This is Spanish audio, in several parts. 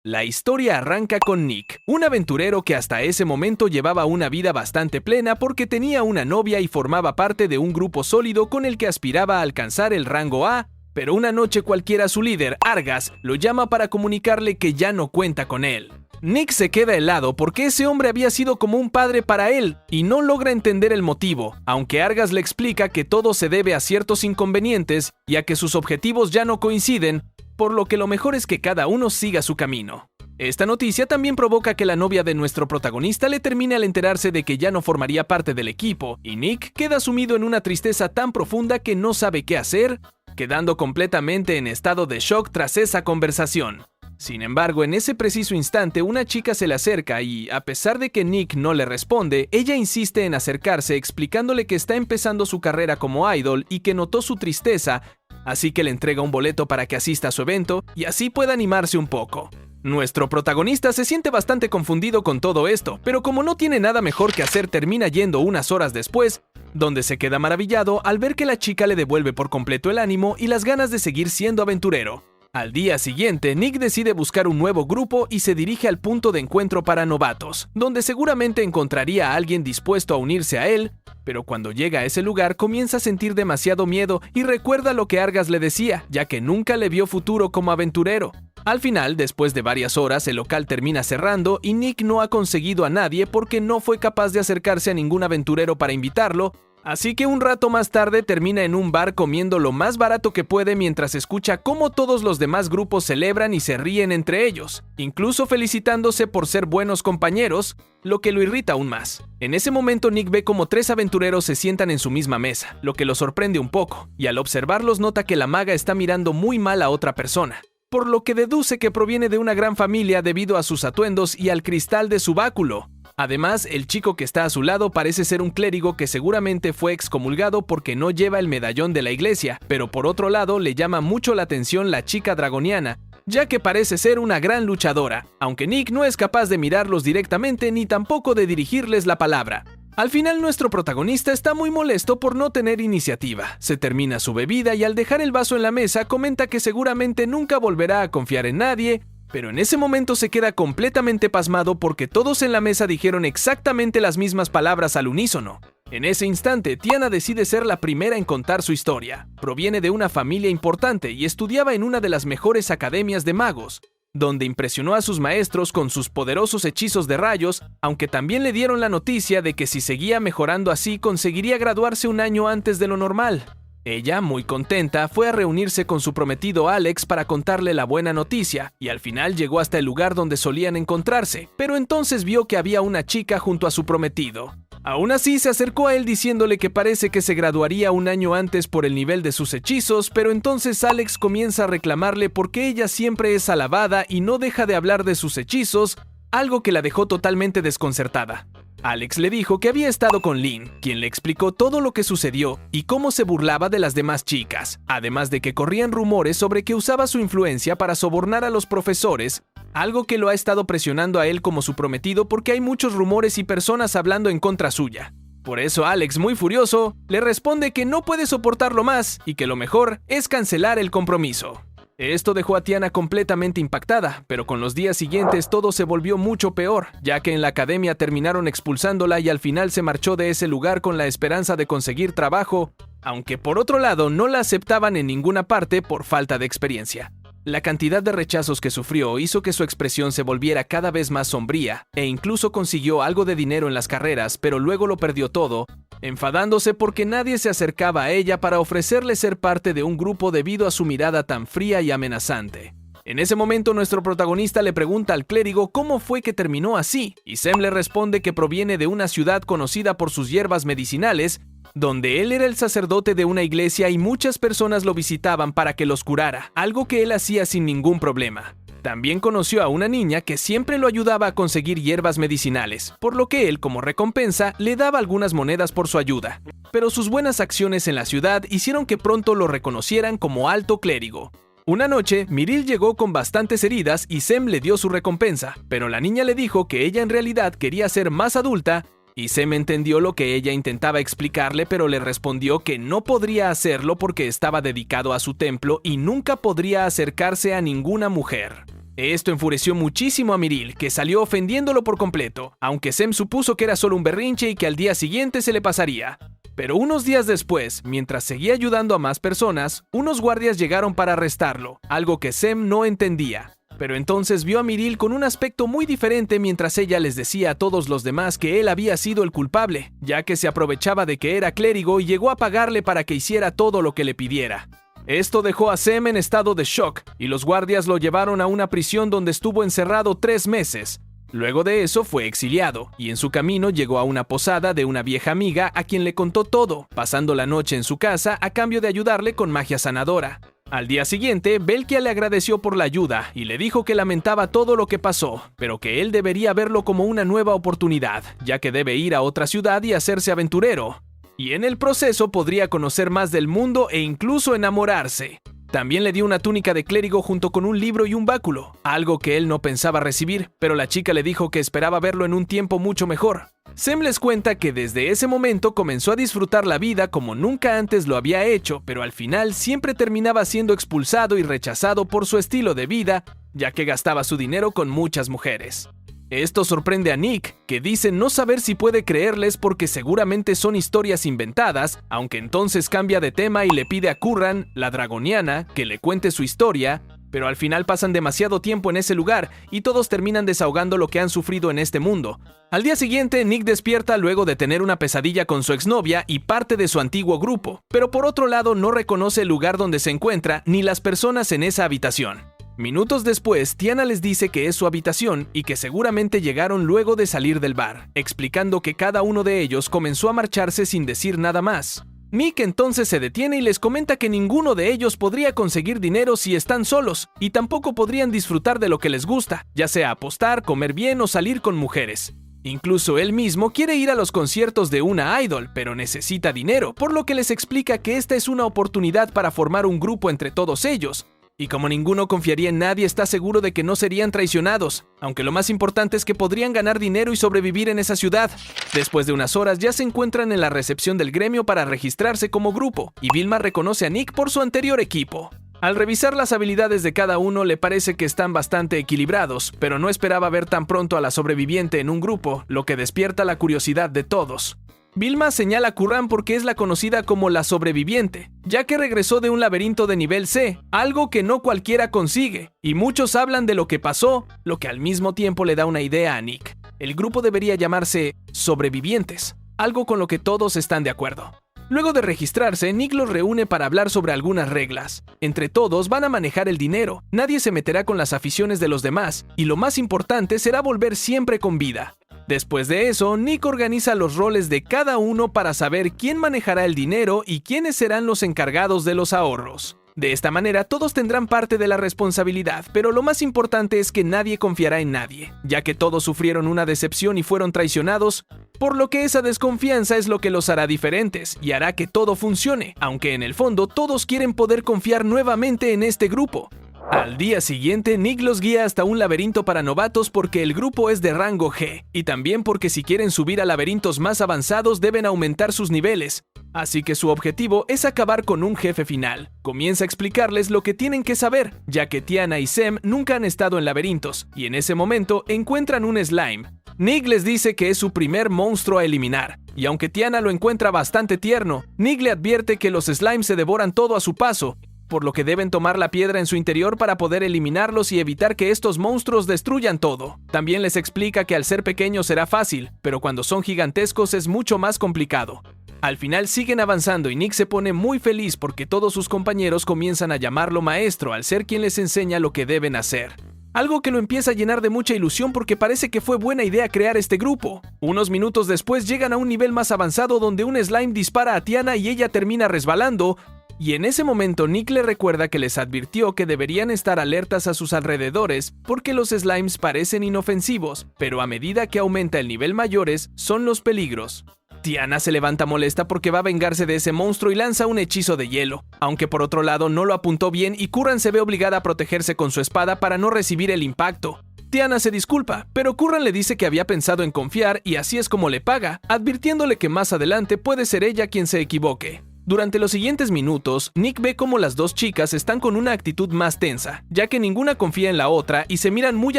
La historia arranca con Nick, un aventurero que hasta ese momento llevaba una vida bastante plena porque tenía una novia y formaba parte de un grupo sólido con el que aspiraba a alcanzar el rango A, pero una noche cualquiera su líder, Argas, lo llama para comunicarle que ya no cuenta con él. Nick se queda helado porque ese hombre había sido como un padre para él y no logra entender el motivo, aunque Argas le explica que todo se debe a ciertos inconvenientes y a que sus objetivos ya no coinciden, por lo que lo mejor es que cada uno siga su camino. Esta noticia también provoca que la novia de nuestro protagonista le termine al enterarse de que ya no formaría parte del equipo, y Nick queda sumido en una tristeza tan profunda que no sabe qué hacer, quedando completamente en estado de shock tras esa conversación. Sin embargo, en ese preciso instante, una chica se le acerca y, a pesar de que Nick no le responde, ella insiste en acercarse explicándole que está empezando su carrera como idol y que notó su tristeza, así que le entrega un boleto para que asista a su evento y así pueda animarse un poco. Nuestro protagonista se siente bastante confundido con todo esto, pero como no tiene nada mejor que hacer, termina yendo unas horas después, donde se queda maravillado al ver que la chica le devuelve por completo el ánimo y las ganas de seguir siendo aventurero. Al día siguiente, Nick decide buscar un nuevo grupo y se dirige al punto de encuentro para novatos, donde seguramente encontraría a alguien dispuesto a unirse a él, pero cuando llega a ese lugar comienza a sentir demasiado miedo y recuerda lo que Argas le decía, ya que nunca le vio futuro como aventurero. Al final, después de varias horas, el local termina cerrando y Nick no ha conseguido a nadie porque no fue capaz de acercarse a ningún aventurero para invitarlo, así que un rato más tarde termina en un bar comiendo lo más barato que puede mientras escucha cómo todos los demás grupos celebran y se ríen entre ellos, incluso felicitándose por ser buenos compañeros, lo que lo irrita aún más. En ese momento Nick ve como 3 aventureros se sientan en su misma mesa, lo que lo sorprende un poco, y al observarlos nota que la maga está mirando muy mal a otra persona, por lo que deduce que proviene de una gran familia debido a sus atuendos y al cristal de su báculo. Además, el chico que está a su lado parece ser un clérigo que seguramente fue excomulgado porque no lleva el medallón de la iglesia, pero por otro lado le llama mucho la atención la chica dragoniana, ya que parece ser una gran luchadora, aunque Nick no es capaz de mirarlos directamente ni tampoco de dirigirles la palabra. Al final nuestro protagonista está muy molesto por no tener iniciativa, se termina su bebida y al dejar el vaso en la mesa comenta que seguramente nunca volverá a confiar en nadie, pero en ese momento se queda completamente pasmado porque todos en la mesa dijeron exactamente las mismas palabras al unísono. En ese instante, Tiana decide ser la primera en contar su historia. Proviene de una familia importante y estudiaba en una de las mejores academias de magos, donde impresionó a sus maestros con sus poderosos hechizos de rayos, aunque también le dieron la noticia de que si seguía mejorando así conseguiría graduarse un año antes de lo normal. Ella, muy contenta, fue a reunirse con su prometido Alex para contarle la buena noticia, y al final llegó hasta el lugar donde solían encontrarse, pero entonces vio que había una chica junto a su prometido. Aún así, se acercó a él diciéndole que parece que se graduaría un año antes por el nivel de sus hechizos, pero entonces Alex comienza a reclamarle porque ella siempre es alabada y no deja de hablar de sus hechizos, algo que la dejó totalmente desconcertada. Alex le dijo que había estado con Lynn, quien le explicó todo lo que sucedió y cómo se burlaba de las demás chicas, además de que corrían rumores sobre que usaba su influencia para sobornar a los profesores, algo que lo ha estado presionando a él como su prometido porque hay muchos rumores y personas hablando en contra suya. Por eso Alex, muy furioso, le responde que no puede soportarlo más y que lo mejor es cancelar el compromiso. Esto dejó a Tiana completamente impactada, pero con los días siguientes todo se volvió mucho peor, ya que en la academia terminaron expulsándola y al final se marchó de ese lugar con la esperanza de conseguir trabajo, aunque por otro lado no la aceptaban en ninguna parte por falta de experiencia. La cantidad de rechazos que sufrió hizo que su expresión se volviera cada vez más sombría, e incluso consiguió algo de dinero en las carreras, pero luego lo perdió todo, enfadándose porque nadie se acercaba a ella para ofrecerle ser parte de un grupo debido a su mirada tan fría y amenazante. En ese momento nuestro protagonista le pregunta al clérigo cómo fue que terminó así, y Sem le responde que proviene de una ciudad conocida por sus hierbas medicinales, donde él era el sacerdote de una iglesia y muchas personas lo visitaban para que los curara, algo que él hacía sin ningún problema. También conoció a una niña que siempre lo ayudaba a conseguir hierbas medicinales, por lo que él, como recompensa, le daba algunas monedas por su ayuda. Pero sus buenas acciones en la ciudad hicieron que pronto lo reconocieran como alto clérigo. Una noche, Miril llegó con bastantes heridas y Sem le dio su recompensa, pero la niña le dijo que ella en realidad quería ser más adulta, y Sem entendió lo que ella intentaba explicarle, pero le respondió que no podría hacerlo porque estaba dedicado a su templo y nunca podría acercarse a ninguna mujer. Esto enfureció muchísimo a Miril, que salió ofendiéndolo por completo, aunque Sem supuso que era solo un berrinche y que al día siguiente se le pasaría. Pero unos días después, mientras seguía ayudando a más personas, unos guardias llegaron para arrestarlo, algo que Sem no entendía. Pero entonces vio a Miril con un aspecto muy diferente mientras ella les decía a todos los demás que él había sido el culpable, ya que se aprovechaba de que era clérigo y llegó a pagarle para que hiciera todo lo que le pidiera. Esto dejó a Sem en estado de shock y los guardias lo llevaron a una prisión donde estuvo encerrado 3 meses. Luego de eso fue exiliado y en su camino llegó a una posada de una vieja amiga a quien le contó todo, pasando la noche en su casa a cambio de ayudarle con magia sanadora. Al día siguiente, Belkia le agradeció por la ayuda y le dijo que lamentaba todo lo que pasó, pero que él debería verlo como una nueva oportunidad, ya que debe ir a otra ciudad y hacerse aventurero. Y en el proceso podría conocer más del mundo e incluso enamorarse. También le dio una túnica de clérigo junto con un libro y un báculo, algo que él no pensaba recibir, pero la chica le dijo que esperaba verlo en un tiempo mucho mejor. Sem les cuenta que desde ese momento comenzó a disfrutar la vida como nunca antes lo había hecho, pero al final siempre terminaba siendo expulsado y rechazado por su estilo de vida, ya que gastaba su dinero con muchas mujeres. Esto sorprende a Nick, que dice no saber si puede creerles porque seguramente son historias inventadas, aunque entonces cambia de tema y le pide a Curran, la dragoniana, que le cuente su historia, pero al final pasan demasiado tiempo en ese lugar y todos terminan desahogando lo que han sufrido en este mundo. Al día siguiente, Nick despierta luego de tener una pesadilla con su exnovia y parte de su antiguo grupo, pero por otro lado no reconoce el lugar donde se encuentra ni las personas en esa habitación. Minutos después, Tiana les dice que es su habitación y que seguramente llegaron luego de salir del bar, explicando que cada uno de ellos comenzó a marcharse sin decir nada más. Nick entonces se detiene y les comenta que ninguno de ellos podría conseguir dinero si están solos, y tampoco podrían disfrutar de lo que les gusta, ya sea apostar, comer bien o salir con mujeres. Incluso él mismo quiere ir a los conciertos de una idol, pero necesita dinero, por lo que les explica que esta es una oportunidad para formar un grupo entre todos ellos. Y como ninguno confiaría en nadie, está seguro de que no serían traicionados, aunque lo más importante es que podrían ganar dinero y sobrevivir en esa ciudad. Después de unas horas ya se encuentran en la recepción del gremio para registrarse como grupo, y Vilma reconoce a Nick por su anterior equipo. Al revisar las habilidades de cada uno le parece que están bastante equilibrados, pero no esperaba ver tan pronto a la sobreviviente en un grupo, lo que despierta la curiosidad de todos. Vilma señala a Curran porque es la conocida como la sobreviviente, ya que regresó de un laberinto de nivel C, algo que no cualquiera consigue, y muchos hablan de lo que pasó, lo que al mismo tiempo le da una idea a Nick. El grupo debería llamarse Sobrevivientes, algo con lo que todos están de acuerdo. Luego de registrarse, Nick los reúne para hablar sobre algunas reglas. Entre todos van a manejar el dinero, nadie se meterá con las aficiones de los demás, y lo más importante será volver siempre con vida. Después de eso, Nick organiza los roles de cada uno para saber quién manejará el dinero y quiénes serán los encargados de los ahorros. De esta manera, todos tendrán parte de la responsabilidad, pero lo más importante es que nadie confiará en nadie, ya que todos sufrieron una decepción y fueron traicionados, por lo que esa desconfianza es lo que los hará diferentes y hará que todo funcione, aunque en el fondo todos quieren poder confiar nuevamente en este grupo. Al día siguiente, Nick los guía hasta un laberinto para novatos porque el grupo es de rango G, y también porque si quieren subir a laberintos más avanzados deben aumentar sus niveles. Así que su objetivo es acabar con un jefe final. Comienza a explicarles lo que tienen que saber, ya que Tiana y Sem nunca han estado en laberintos, y en ese momento encuentran un slime. Nick les dice que es su primer monstruo a eliminar, y aunque Tiana lo encuentra bastante tierno, Nick le advierte que los slimes se devoran todo a su paso, por lo que deben tomar la piedra en su interior para poder eliminarlos y evitar que estos monstruos destruyan todo. También les explica que al ser pequeños será fácil, pero cuando son gigantescos es mucho más complicado. Al final siguen avanzando y Nick se pone muy feliz porque todos sus compañeros comienzan a llamarlo maestro al ser quien les enseña lo que deben hacer. Algo que lo empieza a llenar de mucha ilusión porque parece que fue buena idea crear este grupo. Unos minutos después llegan a un nivel más avanzado donde un slime dispara a Tiana y ella termina resbalando, y en ese momento Nick le recuerda que les advirtió que deberían estar alertas a sus alrededores porque los slimes parecen inofensivos, pero a medida que aumenta el nivel mayores son los peligros. Tiana se levanta molesta porque va a vengarse de ese monstruo y lanza un hechizo de hielo, aunque por otro lado no lo apuntó bien y Curran se ve obligada a protegerse con su espada para no recibir el impacto. Tiana se disculpa, pero Curran le dice que había pensado en confiar y así es como le paga, advirtiéndole que más adelante puede ser ella quien se equivoque. Durante los siguientes minutos, Nick ve cómo las dos chicas están con una actitud más tensa, ya que ninguna confía en la otra y se miran muy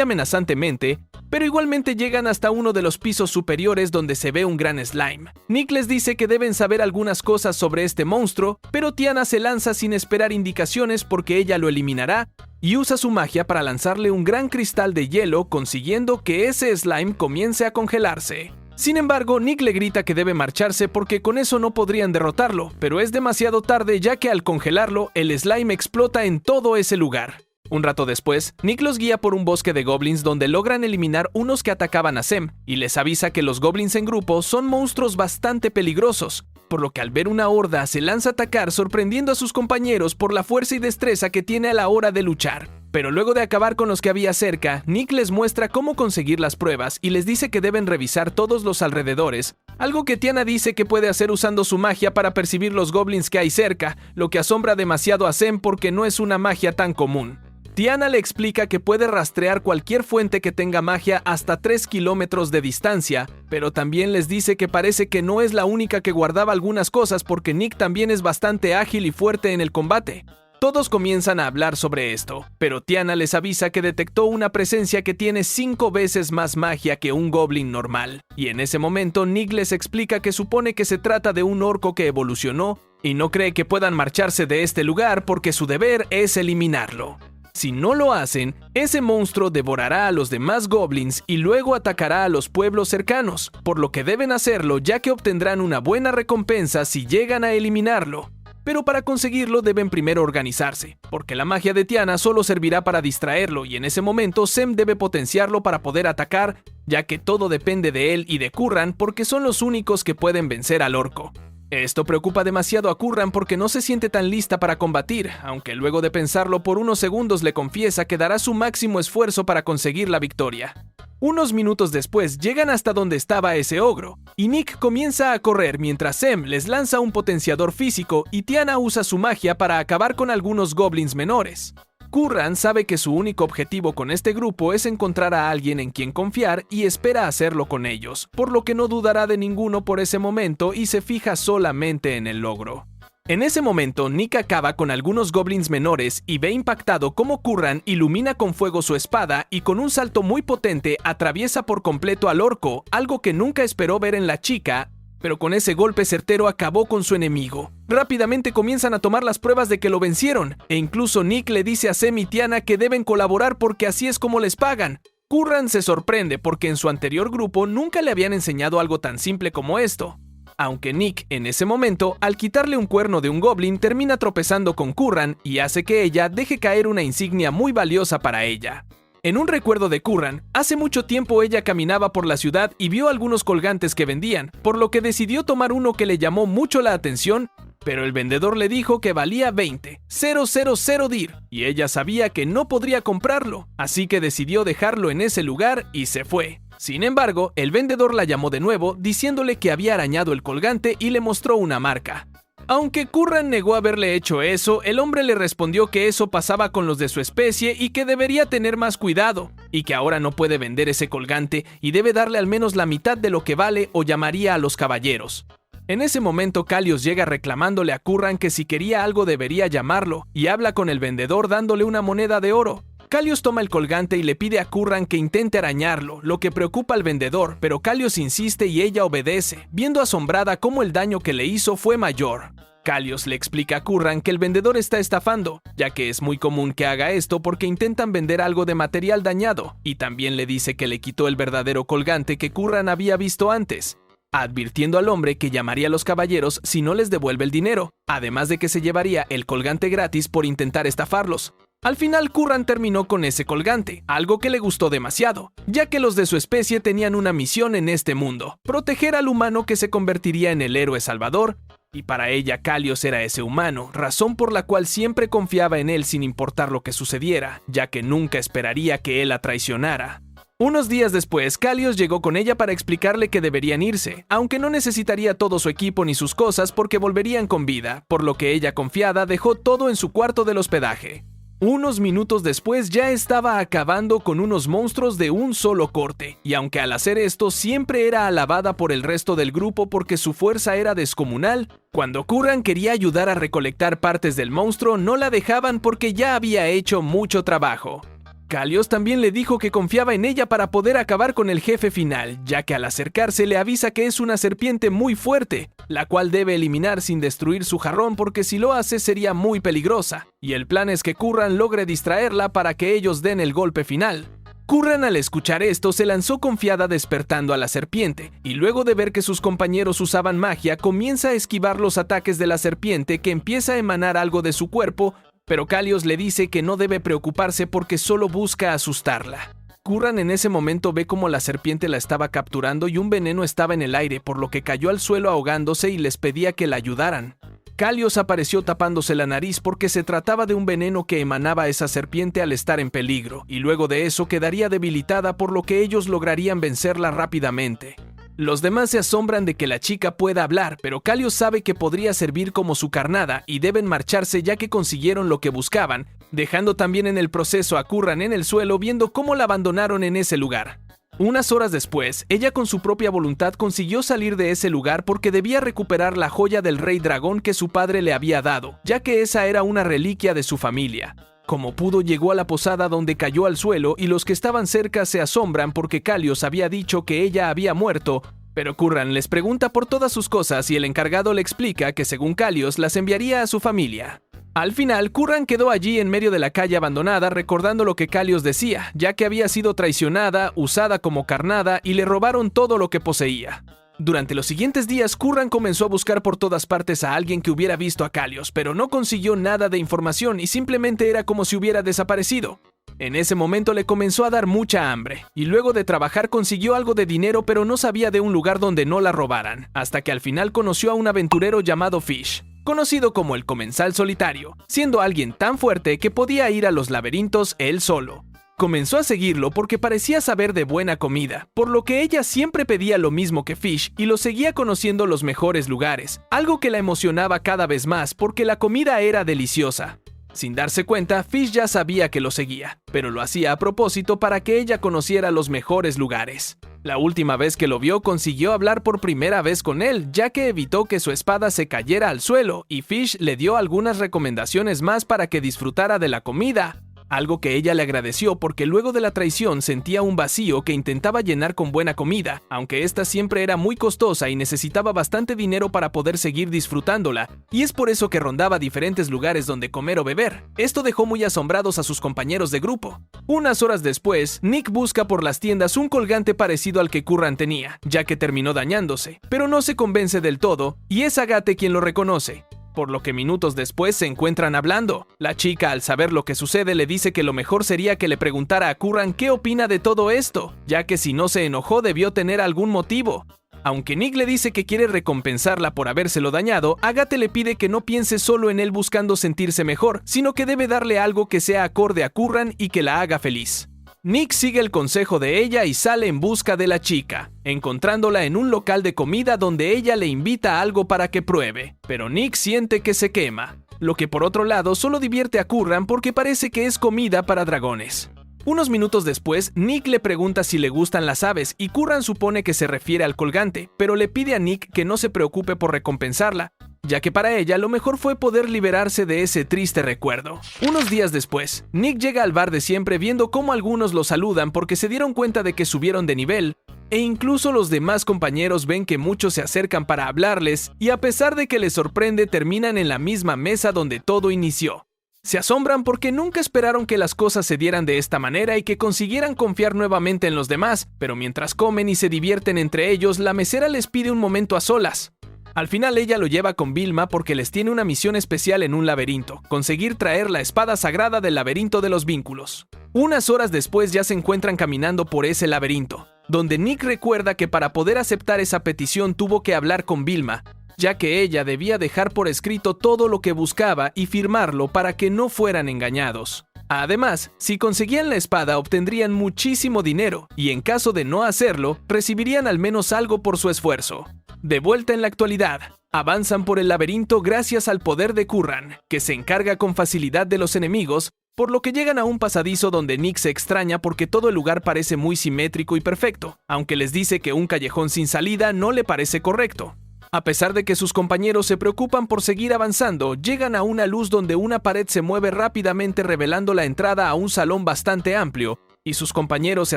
amenazantemente, pero igualmente llegan hasta uno de los pisos superiores donde se ve un gran slime. Nick les dice que deben saber algunas cosas sobre este monstruo, pero Tiana se lanza sin esperar indicaciones porque ella lo eliminará y usa su magia para lanzarle un gran cristal de hielo, consiguiendo que ese slime comience a congelarse. Sin embargo, Nick le grita que debe marcharse porque con eso no podrían derrotarlo, pero es demasiado tarde ya que al congelarlo, el slime explota en todo ese lugar. Un rato después, Nick los guía por un bosque de goblins donde logran eliminar unos que atacaban a Sem, y les avisa que los goblins en grupo son monstruos bastante peligrosos, por lo que al ver una horda se lanza a atacar sorprendiendo a sus compañeros por la fuerza y destreza que tiene a la hora de luchar. Pero luego de acabar con los que había cerca, Nick les muestra cómo conseguir las pruebas y les dice que deben revisar todos los alrededores, algo que Tiana dice que puede hacer usando su magia para percibir los goblins que hay cerca, lo que asombra demasiado a Sem porque no es una magia tan común. Tiana le explica que puede rastrear cualquier fuente que tenga magia hasta 3 kilómetros de distancia, pero también les dice que parece que no es la única que guardaba algunas cosas porque Nick también es bastante ágil y fuerte en el combate. Todos comienzan a hablar sobre esto, pero Tiana les avisa que detectó una presencia que tiene 5 veces más magia que un goblin normal, y en ese momento Nick les explica que supone que se trata de un orco que evolucionó y no cree que puedan marcharse de este lugar porque su deber es eliminarlo. Si no lo hacen, ese monstruo devorará a los demás goblins y luego atacará a los pueblos cercanos, por lo que deben hacerlo ya que obtendrán una buena recompensa si llegan a eliminarlo. Pero para conseguirlo deben primero organizarse, porque la magia de Tiana solo servirá para distraerlo y en ese momento Sem debe potenciarlo para poder atacar, ya que todo depende de él y de Curran porque son los únicos que pueden vencer al orco. Esto preocupa demasiado a Curran porque no se siente tan lista para combatir, aunque luego de pensarlo por unos segundos le confiesa que dará su máximo esfuerzo para conseguir la victoria. Unos minutos después llegan hasta donde estaba ese ogro, y Nick comienza a correr mientras Sem les lanza un potenciador físico y Tiana usa su magia para acabar con algunos goblins menores. Curran sabe que su único objetivo con este grupo es encontrar a alguien en quien confiar y espera hacerlo con ellos, por lo que no dudará de ninguno por ese momento y se fija solamente en el logro. En ese momento, Nick acaba con algunos goblins menores y ve impactado cómo Curran ilumina con fuego su espada y con un salto muy potente atraviesa por completo al orco, algo que nunca esperó ver en la chica, pero con ese golpe certero acabó con su enemigo. Rápidamente comienzan a tomar las pruebas de que lo vencieron, e incluso Nick le dice a Sem y Tiana que deben colaborar porque así es como les pagan. Curran se sorprende porque en su anterior grupo nunca le habían enseñado algo tan simple como esto. Aunque Nick, en ese momento, al quitarle un cuerno de un goblin, termina tropezando con Curran y hace que ella deje caer una insignia muy valiosa para ella. En un recuerdo de Curran, hace mucho tiempo ella caminaba por la ciudad y vio algunos colgantes que vendían, por lo que decidió tomar uno que le llamó mucho la atención, pero el vendedor le dijo que valía 20,000 dir, y ella sabía que no podría comprarlo, así que decidió dejarlo en ese lugar y se fue. Sin embargo, el vendedor la llamó de nuevo diciéndole que había arañado el colgante y le mostró una marca. Aunque Curran negó haberle hecho eso, el hombre le respondió que eso pasaba con los de su especie y que debería tener más cuidado, y que ahora no puede vender ese colgante y debe darle al menos la mitad de lo que vale o llamaría a los caballeros. En ese momento Kalios llega reclamándole a Curran que si quería algo debería llamarlo, y habla con el vendedor dándole una moneda de oro. Kalios toma el colgante y le pide a Curran que intente arañarlo, lo que preocupa al vendedor, pero Kalios insiste y ella obedece, viendo asombrada cómo el daño que le hizo fue mayor. Kalios le explica a Curran que el vendedor está estafando, ya que es muy común que haga esto porque intentan vender algo de material dañado, y también le dice que le quitó el verdadero colgante que Curran había visto antes, advirtiendo al hombre que llamaría a los caballeros si no les devuelve el dinero, además de que se llevaría el colgante gratis por intentar estafarlos. Al final Curran terminó con ese colgante, algo que le gustó demasiado, ya que los de su especie tenían una misión en este mundo, proteger al humano que se convertiría en el héroe salvador, y para ella Kalios era ese humano, razón por la cual siempre confiaba en él sin importar lo que sucediera, ya que nunca esperaría que él la traicionara. Unos días después, Kalios llegó con ella para explicarle que deberían irse, aunque no necesitaría todo su equipo ni sus cosas porque volverían con vida, por lo que ella confiada dejó todo en su cuarto del hospedaje. Unos minutos después ya estaba acabando con unos monstruos de un solo corte, y aunque al hacer esto siempre era alabada por el resto del grupo porque su fuerza era descomunal, cuando Curran quería ayudar a recolectar partes del monstruo no la dejaban porque ya había hecho mucho trabajo. Kalios también le dijo que confiaba en ella para poder acabar con el jefe final, ya que al acercarse le avisa que es una serpiente muy fuerte, la cual debe eliminar sin destruir su jarrón porque si lo hace sería muy peligrosa, y el plan es que Curran logre distraerla para que ellos den el golpe final. Curran al escuchar esto se lanzó confiada despertando a la serpiente, y luego de ver que sus compañeros usaban magia comienza a esquivar los ataques de la serpiente que empieza a emanar algo de su cuerpo, pero Kalios le dice que no debe preocuparse porque solo busca asustarla. Curran en ese momento ve cómo la serpiente la estaba capturando y un veneno estaba en el aire, por lo que cayó al suelo ahogándose y les pedía que la ayudaran. Kalios apareció tapándose la nariz porque se trataba de un veneno que emanaba esa serpiente al estar en peligro, y luego de eso quedaría debilitada por lo que ellos lograrían vencerla rápidamente. Los demás se asombran de que la chica pueda hablar, pero Kalios sabe que podría servir como su carnada y deben marcharse ya que consiguieron lo que buscaban, dejando también en el proceso a Curran en el suelo viendo cómo la abandonaron en ese lugar. Unas horas después, ella con su propia voluntad consiguió salir de ese lugar porque debía recuperar la joya del rey dragón que su padre le había dado, ya que esa era una reliquia de su familia. Como pudo llegó a la posada donde cayó al suelo y los que estaban cerca se asombran porque Kalios había dicho que ella había muerto, pero Curran les pregunta por todas sus cosas y el encargado le explica que según Kalios las enviaría a su familia. Al final, Curran quedó allí en medio de la calle abandonada recordando lo que Kalios decía, ya que había sido traicionada, usada como carnada y le robaron todo lo que poseía. Durante los siguientes días, Curran comenzó a buscar por todas partes a alguien que hubiera visto a Kalios, pero no consiguió nada de información y simplemente era como si hubiera desaparecido. En ese momento le comenzó a dar mucha hambre, y luego de trabajar consiguió algo de dinero pero no sabía de un lugar donde no la robaran, hasta que al final conoció a un aventurero llamado Fish, conocido como el Comensal Solitario, siendo alguien tan fuerte que podía ir a los laberintos él solo. Comenzó a seguirlo porque parecía saber de buena comida, por lo que ella siempre pedía lo mismo que Fish y lo seguía conociendo los mejores lugares, algo que la emocionaba cada vez más porque la comida era deliciosa. Sin darse cuenta, Fish ya sabía que lo seguía, pero lo hacía a propósito para que ella conociera los mejores lugares. La última vez que lo vio consiguió hablar por primera vez con él, ya que evitó que su espada se cayera al suelo y Fish le dio algunas recomendaciones más para que disfrutara de la comida. Algo que ella le agradeció porque luego de la traición sentía un vacío que intentaba llenar con buena comida, aunque esta siempre era muy costosa y necesitaba bastante dinero para poder seguir disfrutándola, y es por eso que rondaba diferentes lugares donde comer o beber. Esto dejó muy asombrados a sus compañeros de grupo. Unas horas después, Nick busca por las tiendas un colgante parecido al que Curran tenía, ya que terminó dañándose, pero no se convence del todo, y es Agate quien lo reconoce. Por lo que minutos después se encuentran hablando. La chica, al saber lo que sucede, le dice que lo mejor sería que le preguntara a Curran qué opina de todo esto, ya que si no se enojó debió tener algún motivo. Aunque Nick le dice que quiere recompensarla por habérselo dañado, Agate le pide que no piense solo en él buscando sentirse mejor, sino que debe darle algo que sea acorde a Curran y que la haga feliz. Nick sigue el consejo de ella y sale en busca de la chica, encontrándola en un local de comida donde ella le invita a algo para que pruebe, pero Nick siente que se quema, lo que por otro lado solo divierte a Curran porque parece que es comida para dragones. Unos minutos después, Nick le pregunta si le gustan las aves y Curran supone que se refiere al colgante, pero le pide a Nick que no se preocupe por recompensarla, ya que para ella lo mejor fue poder liberarse de ese triste recuerdo. Unos días después, Nick llega al bar de siempre viendo cómo algunos lo saludan porque se dieron cuenta de que subieron de nivel, e incluso los demás compañeros ven que muchos se acercan para hablarles y a pesar de que les sorprende terminan en la misma mesa donde todo inició. Se asombran porque nunca esperaron que las cosas se dieran de esta manera y que consiguieran confiar nuevamente en los demás, pero mientras comen y se divierten entre ellos, la mesera les pide un momento a solas. Al final ella lo lleva con Vilma porque les tiene una misión especial en un laberinto, conseguir traer la espada sagrada del laberinto de los vínculos. Unas horas después ya se encuentran caminando por ese laberinto, donde Nick recuerda que para poder aceptar esa petición tuvo que hablar con Vilma, ya que ella debía dejar por escrito todo lo que buscaba y firmarlo para que no fueran engañados. Además, si conseguían la espada obtendrían muchísimo dinero y en caso de no hacerlo, recibirían al menos algo por su esfuerzo. De vuelta en la actualidad, avanzan por el laberinto gracias al poder de Curran, que se encarga con facilidad de los enemigos, por lo que llegan a un pasadizo donde Nick se extraña porque todo el lugar parece muy simétrico y perfecto, aunque les dice que un callejón sin salida no le parece correcto. A pesar de que sus compañeros se preocupan por seguir avanzando, llegan a una luz donde una pared se mueve rápidamente revelando la entrada a un salón bastante amplio, y sus compañeros se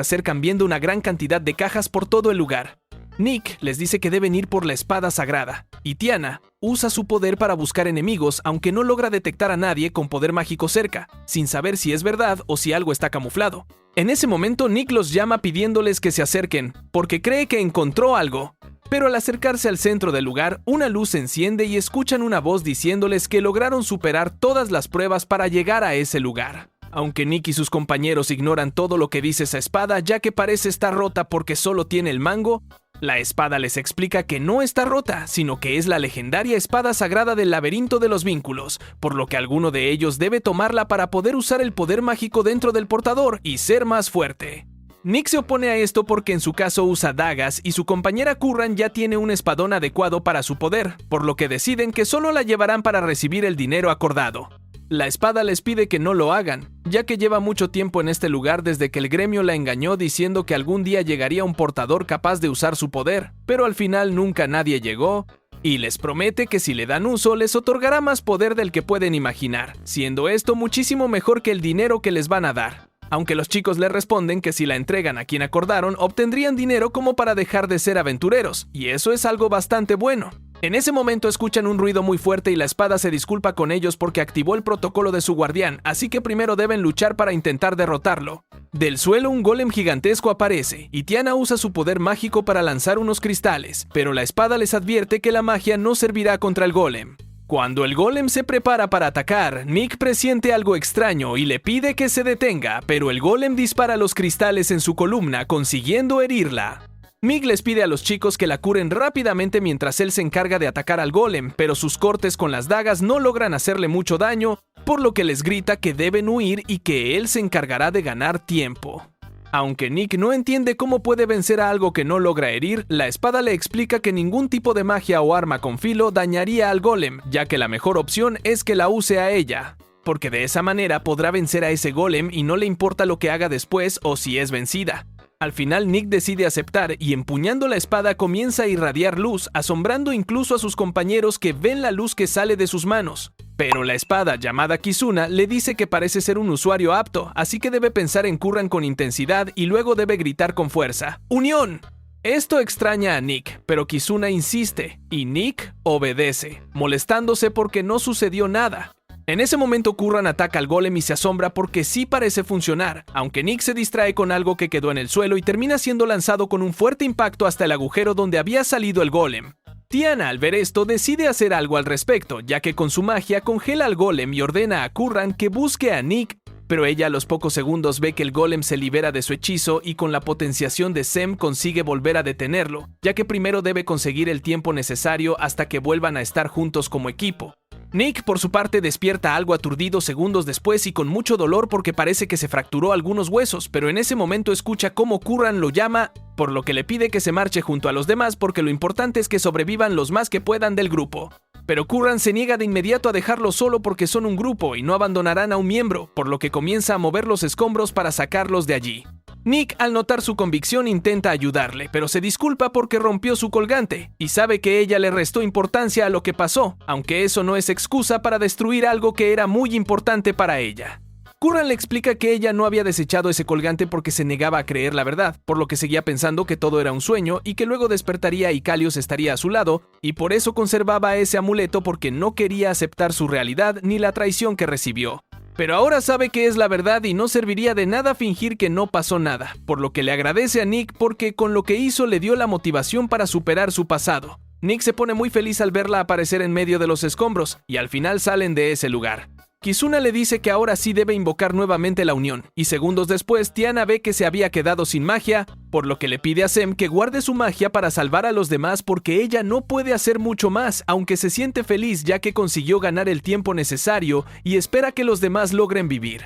acercan viendo una gran cantidad de cajas por todo el lugar. Nick les dice que deben ir por la espada sagrada, y Tiana usa su poder para buscar enemigos, aunque no logra detectar a nadie con poder mágico cerca, sin saber si es verdad o si algo está camuflado. En ese momento Nick los llama pidiéndoles que se acerquen, porque cree que encontró algo. Pero al acercarse al centro del lugar, una luz se enciende y escuchan una voz diciéndoles que lograron superar todas las pruebas para llegar a ese lugar. Aunque Nick y sus compañeros ignoran todo lo que dice esa espada, ya que parece estar rota porque solo tiene el mango, la espada les explica que no está rota, sino que es la legendaria espada sagrada del laberinto de los vínculos, por lo que alguno de ellos debe tomarla para poder usar el poder mágico dentro del portador y ser más fuerte. Nick se opone a esto porque en su caso usa dagas y su compañera Curran ya tiene un espadón adecuado para su poder, por lo que deciden que solo la llevarán para recibir el dinero acordado. La espada les pide que no lo hagan, ya que lleva mucho tiempo en este lugar desde que el gremio la engañó diciendo que algún día llegaría un portador capaz de usar su poder, pero al final nunca nadie llegó, y les promete que si le dan uso les otorgará más poder del que pueden imaginar, siendo esto muchísimo mejor que el dinero que les van a dar. Aunque los chicos le responden que si la entregan a quien acordaron, obtendrían dinero como para dejar de ser aventureros, y eso es algo bastante bueno. En ese momento escuchan un ruido muy fuerte y la espada se disculpa con ellos porque activó el protocolo de su guardián, así que primero deben luchar para intentar derrotarlo. Del suelo un golem gigantesco aparece, y Tiana usa su poder mágico para lanzar unos cristales, pero la espada les advierte que la magia no servirá contra el golem. Cuando el golem se prepara para atacar, Nick presiente algo extraño y le pide que se detenga, pero el golem dispara los cristales en su columna, consiguiendo herirla. Nick les pide a los chicos que la curen rápidamente mientras él se encarga de atacar al golem, pero sus cortes con las dagas no logran hacerle mucho daño, por lo que les grita que deben huir y que él se encargará de ganar tiempo. Aunque Nick no entiende cómo puede vencer a algo que no logra herir, la espada le explica que ningún tipo de magia o arma con filo dañaría al golem, ya que la mejor opción es que la use a ella, porque de esa manera podrá vencer a ese golem y no le importa lo que haga después o si es vencida. Al final Nick decide aceptar y empuñando la espada comienza a irradiar luz, asombrando incluso a sus compañeros que ven la luz que sale de sus manos. Pero la espada, llamada Kizuna, le dice que parece ser un usuario apto, así que debe pensar en Curran con intensidad y luego debe gritar con fuerza: ¡Unión! Esto extraña a Nick, pero Kizuna insiste, y Nick obedece, molestándose porque no sucedió nada. En ese momento Curran ataca al golem y se asombra porque sí parece funcionar, aunque Nick se distrae con algo que quedó en el suelo y termina siendo lanzado con un fuerte impacto hasta el agujero donde había salido el golem. Tiana, al ver esto, decide hacer algo al respecto, ya que con su magia congela al golem y ordena a Curran que busque a Nick, pero ella a los pocos segundos ve que el golem se libera de su hechizo y con la potenciación de Sem consigue volver a detenerlo, ya que primero debe conseguir el tiempo necesario hasta que vuelvan a estar juntos como equipo. Nick, por su parte, despierta algo aturdido segundos después y con mucho dolor porque parece que se fracturó algunos huesos, pero en ese momento escucha cómo Curran lo llama, por lo que le pide que se marche junto a los demás porque lo importante es que sobrevivan los más que puedan del grupo. Pero Curran se niega de inmediato a dejarlo solo porque son un grupo y no abandonarán a un miembro, por lo que comienza a mover los escombros para sacarlos de allí. Nick, al notar su convicción, intenta ayudarle, pero se disculpa porque rompió su colgante, y sabe que ella le restó importancia a lo que pasó, aunque eso no es excusa para destruir algo que era muy importante para ella. Curran le explica que ella no había desechado ese colgante porque se negaba a creer la verdad, por lo que seguía pensando que todo era un sueño y que luego despertaría y Kalios estaría a su lado, y por eso conservaba ese amuleto porque no quería aceptar su realidad ni la traición que recibió. Pero ahora sabe que es la verdad y no serviría de nada fingir que no pasó nada, por lo que le agradece a Nick porque con lo que hizo le dio la motivación para superar su pasado. Nick se pone muy feliz al verla aparecer en medio de los escombros, y al final salen de ese lugar. Kizuna le dice que ahora sí debe invocar nuevamente la unión, y segundos después Tiana ve que se había quedado sin magia, por lo que le pide a Sem que guarde su magia para salvar a los demás porque ella no puede hacer mucho más, aunque se siente feliz ya que consiguió ganar el tiempo necesario y espera que los demás logren vivir.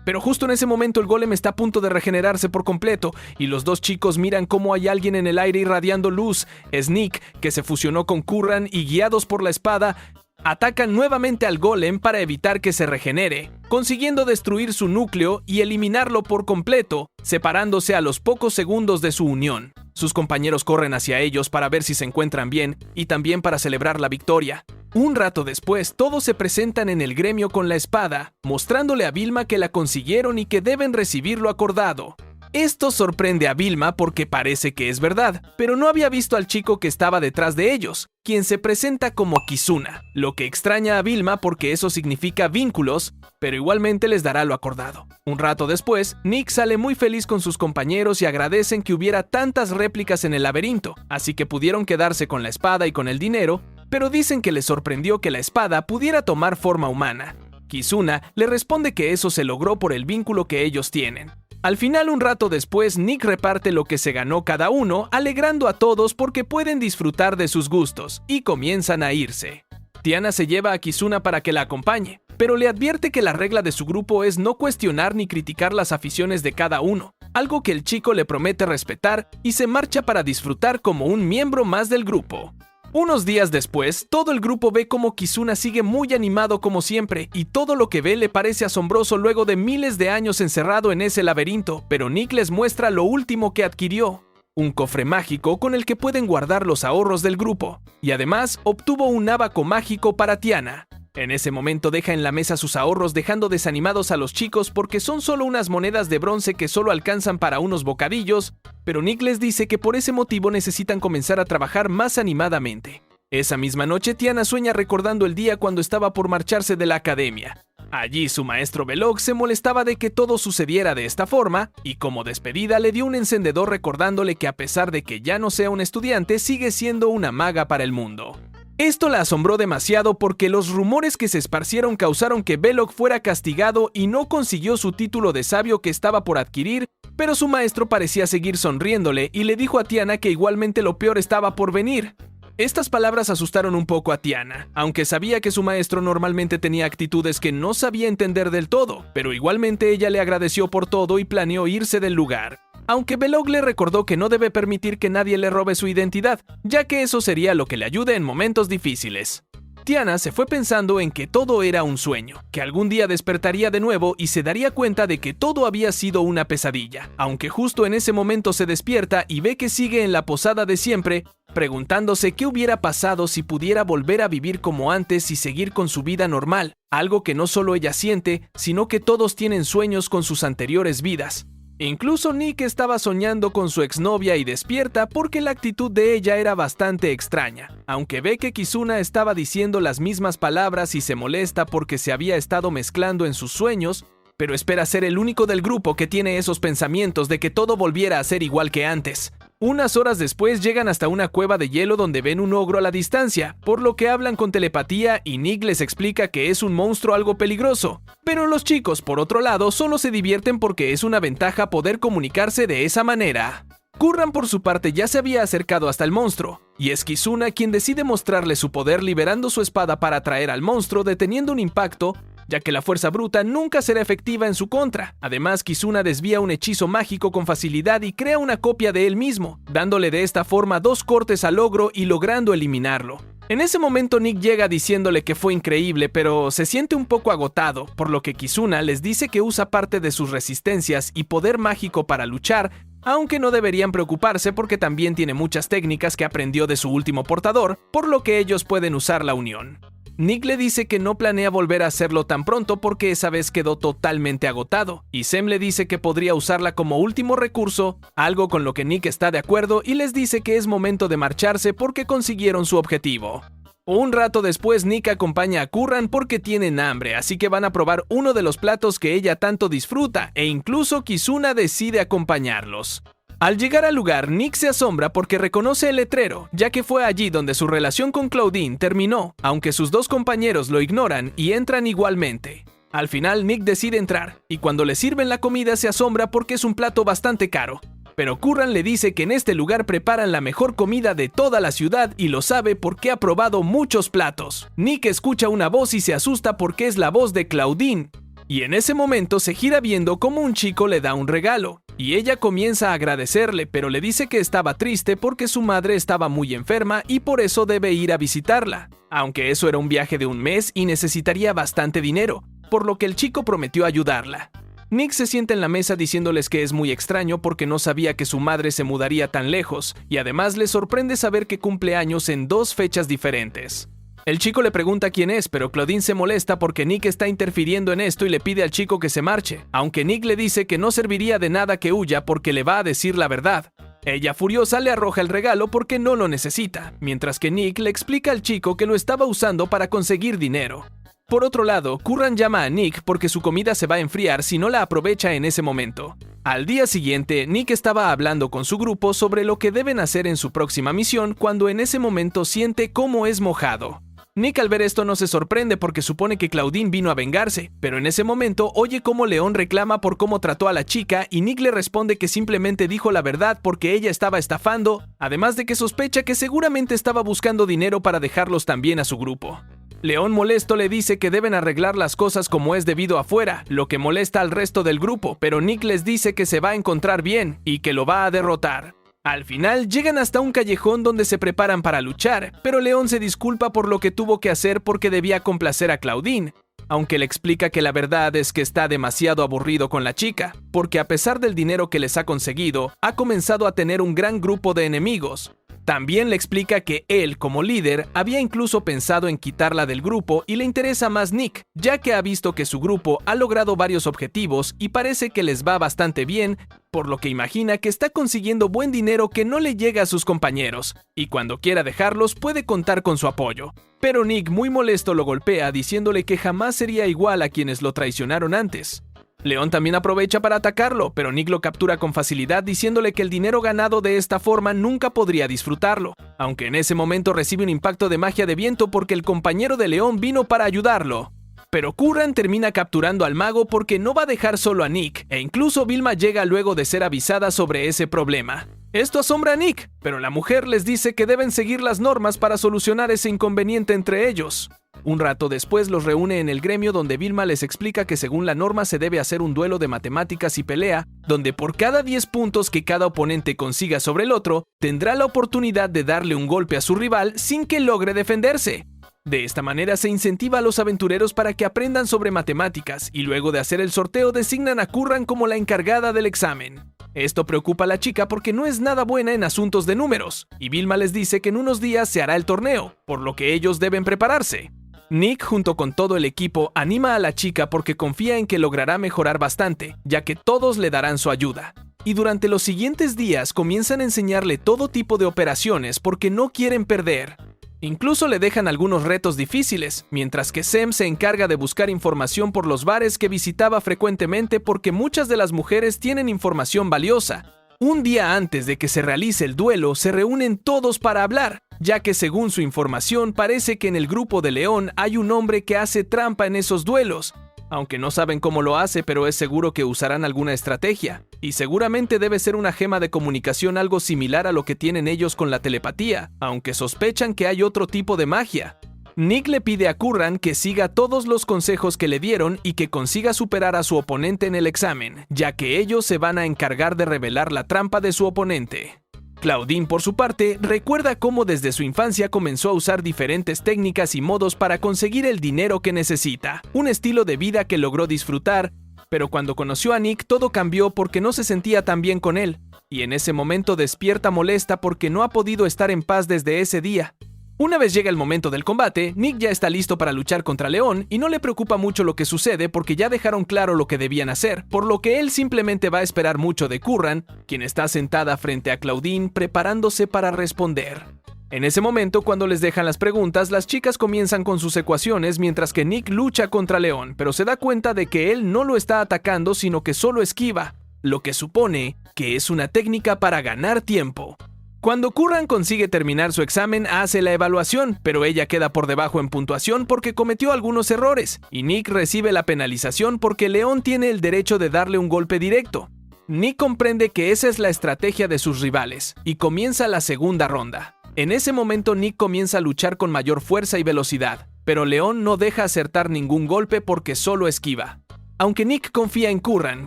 Pero justo en ese momento el golem está a punto de regenerarse por completo, y los dos chicos miran cómo hay alguien en el aire irradiando luz. Es Nick, que se fusionó con Curran y guiados por la espada, Atacan nuevamente al golem para evitar que se regenere, consiguiendo destruir su núcleo y eliminarlo por completo, separándose a los pocos segundos de su unión. Sus compañeros corren hacia ellos para ver si se encuentran bien y también para celebrar la victoria. Un rato después, todos se presentan en el gremio con la espada, mostrándole a Vilma que la consiguieron y que deben recibir lo acordado. Esto sorprende a Vilma porque parece que es verdad, pero no había visto al chico que estaba detrás de ellos, quien se presenta como Kizuna, lo que extraña a Vilma porque eso significa vínculos, pero igualmente les dará lo acordado. Un rato después, Nick sale muy feliz con sus compañeros y agradecen que hubiera tantas réplicas en el laberinto, así que pudieron quedarse con la espada y con el dinero, pero dicen que les sorprendió que la espada pudiera tomar forma humana. Kizuna le responde que eso se logró por el vínculo que ellos tienen. Al final, un rato después, Nick reparte lo que se ganó cada uno, alegrando a todos porque pueden disfrutar de sus gustos, y comienzan a irse. Tiana se lleva a Kizuna para que la acompañe, pero le advierte que la regla de su grupo es no cuestionar ni criticar las aficiones de cada uno, algo que el chico le promete respetar y se marcha para disfrutar como un miembro más del grupo. Unos días después, todo el grupo ve como Kizuna sigue muy animado como siempre y todo lo que ve le parece asombroso luego de miles de años encerrado en ese laberinto, pero Nick les muestra lo último que adquirió, un cofre mágico con el que pueden guardar los ahorros del grupo, y además obtuvo un ábaco mágico para Tiana. En ese momento deja en la mesa sus ahorros dejando desanimados a los chicos porque son solo unas monedas de bronce que solo alcanzan para unos bocadillos, pero Nick les dice que por ese motivo necesitan comenzar a trabajar más animadamente. Esa misma noche Tiana sueña recordando el día cuando estaba por marcharse de la academia. Allí su maestro Belloc se molestaba de que todo sucediera de esta forma, y como despedida le dio un encendedor recordándole que a pesar de que ya no sea un estudiante, sigue siendo una maga para el mundo. Esto la asombró demasiado porque los rumores que se esparcieron causaron que Belloc fuera castigado y no consiguió su título de sabio que estaba por adquirir, pero su maestro parecía seguir sonriéndole y le dijo a Tiana que igualmente lo peor estaba por venir. Estas palabras asustaron un poco a Tiana, aunque sabía que su maestro normalmente tenía actitudes que no sabía entender del todo, pero igualmente ella le agradeció por todo y planeó irse del lugar. Aunque Belloc le recordó que no debe permitir que nadie le robe su identidad, ya que eso sería lo que le ayude en momentos difíciles. Tiana se fue pensando en que todo era un sueño, que algún día despertaría de nuevo y se daría cuenta de que todo había sido una pesadilla, aunque justo en ese momento se despierta y ve que sigue en la posada de siempre, preguntándose qué hubiera pasado si pudiera volver a vivir como antes y seguir con su vida normal, algo que no solo ella siente, sino que todos tienen sueños con sus anteriores vidas. Incluso Nick estaba soñando con su exnovia y despierta porque la actitud de ella era bastante extraña, aunque ve que Kizuna estaba diciendo las mismas palabras y se molesta porque se había estado mezclando en sus sueños, pero espera ser el único del grupo que tiene esos pensamientos de que todo volviera a ser igual que antes. Unas horas después llegan hasta una cueva de hielo donde ven un ogro a la distancia, por lo que hablan con telepatía y Nick les explica que es un monstruo algo peligroso. Pero los chicos, por otro lado, solo se divierten porque es una ventaja poder comunicarse de esa manera. Curran por su parte ya se había acercado hasta el monstruo, y es Kizuna quien decide mostrarle su poder liberando su espada para atraer al monstruo deteniendo un impacto, ya que la fuerza bruta nunca será efectiva en su contra. Además, Kizuna desvía un hechizo mágico con facilidad y crea una copia de él mismo, dándole de esta forma 2 cortes al ogro y logrando eliminarlo. En ese momento Nick llega diciéndole que fue increíble, pero se siente un poco agotado, por lo que Kizuna les dice que usa parte de sus resistencias y poder mágico para luchar, aunque no deberían preocuparse porque también tiene muchas técnicas que aprendió de su último portador, por lo que ellos pueden usar la unión. Nick le dice que no planea volver a hacerlo tan pronto porque esa vez quedó totalmente agotado, y Sem le dice que podría usarla como último recurso, algo con lo que Nick está de acuerdo y les dice que es momento de marcharse porque consiguieron su objetivo. Un rato después Nick acompaña a Curran porque tienen hambre, así que van a probar uno de los platos que ella tanto disfruta, e incluso Kizuna decide acompañarlos. Al llegar al lugar, Nick se asombra porque reconoce el letrero, ya que fue allí donde su relación con Claudine terminó, aunque sus 2 compañeros lo ignoran y entran igualmente. Al final, Nick decide entrar, y cuando le sirven la comida se asombra porque es un plato bastante caro. Pero Curran le dice que en este lugar preparan la mejor comida de toda la ciudad y lo sabe porque ha probado muchos platos. Nick escucha una voz y se asusta porque es la voz de Claudine. Y en ese momento se gira viendo cómo un chico le da un regalo, y ella comienza a agradecerle, pero le dice que estaba triste porque su madre estaba muy enferma y por eso debe ir a visitarla, aunque eso era un viaje de un mes y necesitaría bastante dinero, por lo que el chico prometió ayudarla. Nick se sienta en la mesa diciéndoles que es muy extraño porque no sabía que su madre se mudaría tan lejos, y además le sorprende saber que cumple años en 2 fechas diferentes. El chico le pregunta quién es, pero Claudine se molesta porque Nick está interfiriendo en esto y le pide al chico que se marche, aunque Nick le dice que no serviría de nada que huya porque le va a decir la verdad. Ella furiosa le arroja el regalo porque no lo necesita, mientras que Nick le explica al chico que lo estaba usando para conseguir dinero. Por otro lado, Curran llama a Nick porque su comida se va a enfriar si no la aprovecha en ese momento. Al día siguiente, Nick estaba hablando con su grupo sobre lo que deben hacer en su próxima misión cuando en ese momento siente cómo es mojado. Nick al ver esto no se sorprende porque supone que Claudine vino a vengarse, pero en ese momento oye cómo León reclama por cómo trató a la chica y Nick le responde que simplemente dijo la verdad porque ella estaba estafando, además de que sospecha que seguramente estaba buscando dinero para dejarlos también a su grupo. León molesto le dice que deben arreglar las cosas como es debido afuera, lo que molesta al resto del grupo, pero Nick les dice que se va a encontrar bien y que lo va a derrotar. Al final llegan hasta un callejón donde se preparan para luchar, pero León se disculpa por lo que tuvo que hacer porque debía complacer a Claudine, aunque le explica que la verdad es que está demasiado aburrido con la chica, porque a pesar del dinero que les ha conseguido, ha comenzado a tener un gran grupo de enemigos. También le explica que él, como líder, había incluso pensado en quitarla del grupo y le interesa más Nick, ya que ha visto que su grupo ha logrado varios objetivos y parece que les va bastante bien, por lo que imagina que está consiguiendo buen dinero que no le llega a sus compañeros, y cuando quiera dejarlos puede contar con su apoyo. Pero Nick, muy molesto, lo golpea diciéndole que jamás sería igual a quienes lo traicionaron antes. León también aprovecha para atacarlo, pero Nick lo captura con facilidad diciéndole que el dinero ganado de esta forma nunca podría disfrutarlo, aunque en ese momento recibe un impacto de magia de viento porque el compañero de León vino para ayudarlo. Pero Curran termina capturando al mago porque no va a dejar solo a Nick, e incluso Vilma llega luego de ser avisada sobre ese problema. Esto asombra a Nick, pero la mujer les dice que deben seguir las normas para solucionar ese inconveniente entre ellos. Un rato después los reúne en el gremio donde Vilma les explica que según la norma se debe hacer un duelo de matemáticas y pelea, donde por cada 10 puntos que cada oponente consiga sobre el otro, tendrá la oportunidad de darle un golpe a su rival sin que logre defenderse. De esta manera se incentiva a los aventureros para que aprendan sobre matemáticas y luego de hacer el sorteo designan a Curran como la encargada del examen. Esto preocupa a la chica porque no es nada buena en asuntos de números, y Vilma les dice que en unos días se hará el torneo, por lo que ellos deben prepararse. Nick, junto con todo el equipo, anima a la chica porque confía en que logrará mejorar bastante, ya que todos le darán su ayuda. Y durante los siguientes días comienzan a enseñarle todo tipo de operaciones porque no quieren perder. Incluso le dejan algunos retos difíciles, mientras que Sem se encarga de buscar información por los bares que visitaba frecuentemente porque muchas de las mujeres tienen información valiosa. Un día antes de que se realice el duelo, se reúnen todos para hablar, ya que según su información parece que en el grupo de León hay un hombre que hace trampa en esos duelos, aunque no saben cómo lo hace, pero es seguro que usarán alguna estrategia, y seguramente debe ser una gema de comunicación algo similar a lo que tienen ellos con la telepatía, aunque sospechan que hay otro tipo de magia. Nick le pide a Curran que siga todos los consejos que le dieron y que consiga superar a su oponente en el examen, ya que ellos se van a encargar de revelar la trampa de su oponente. Claudine, por su parte, recuerda cómo desde su infancia comenzó a usar diferentes técnicas y modos para conseguir el dinero que necesita, un estilo de vida que logró disfrutar, pero cuando conoció a Nick todo cambió porque no se sentía tan bien con él, y en ese momento despierta molesta porque no ha podido estar en paz desde ese día. Una vez llega el momento del combate, Nick ya está listo para luchar contra León y no le preocupa mucho lo que sucede porque ya dejaron claro lo que debían hacer, por lo que él simplemente va a esperar mucho de Curran, quien está sentada frente a Claudine preparándose para responder. En ese momento, cuando les dejan las preguntas, las chicas comienzan con sus ecuaciones mientras que Nick lucha contra León, pero se da cuenta de que él no lo está atacando sino que solo esquiva, lo que supone que es una técnica para ganar tiempo. Cuando Curran consigue terminar su examen, hace la evaluación, pero ella queda por debajo en puntuación porque cometió algunos errores, y Nick recibe la penalización porque León tiene el derecho de darle un golpe directo. Nick comprende que esa es la estrategia de sus rivales, y comienza la segunda ronda. En ese momento Nick comienza a luchar con mayor fuerza y velocidad, pero León no deja acertar ningún golpe porque solo esquiva. Aunque Nick confía en Curran,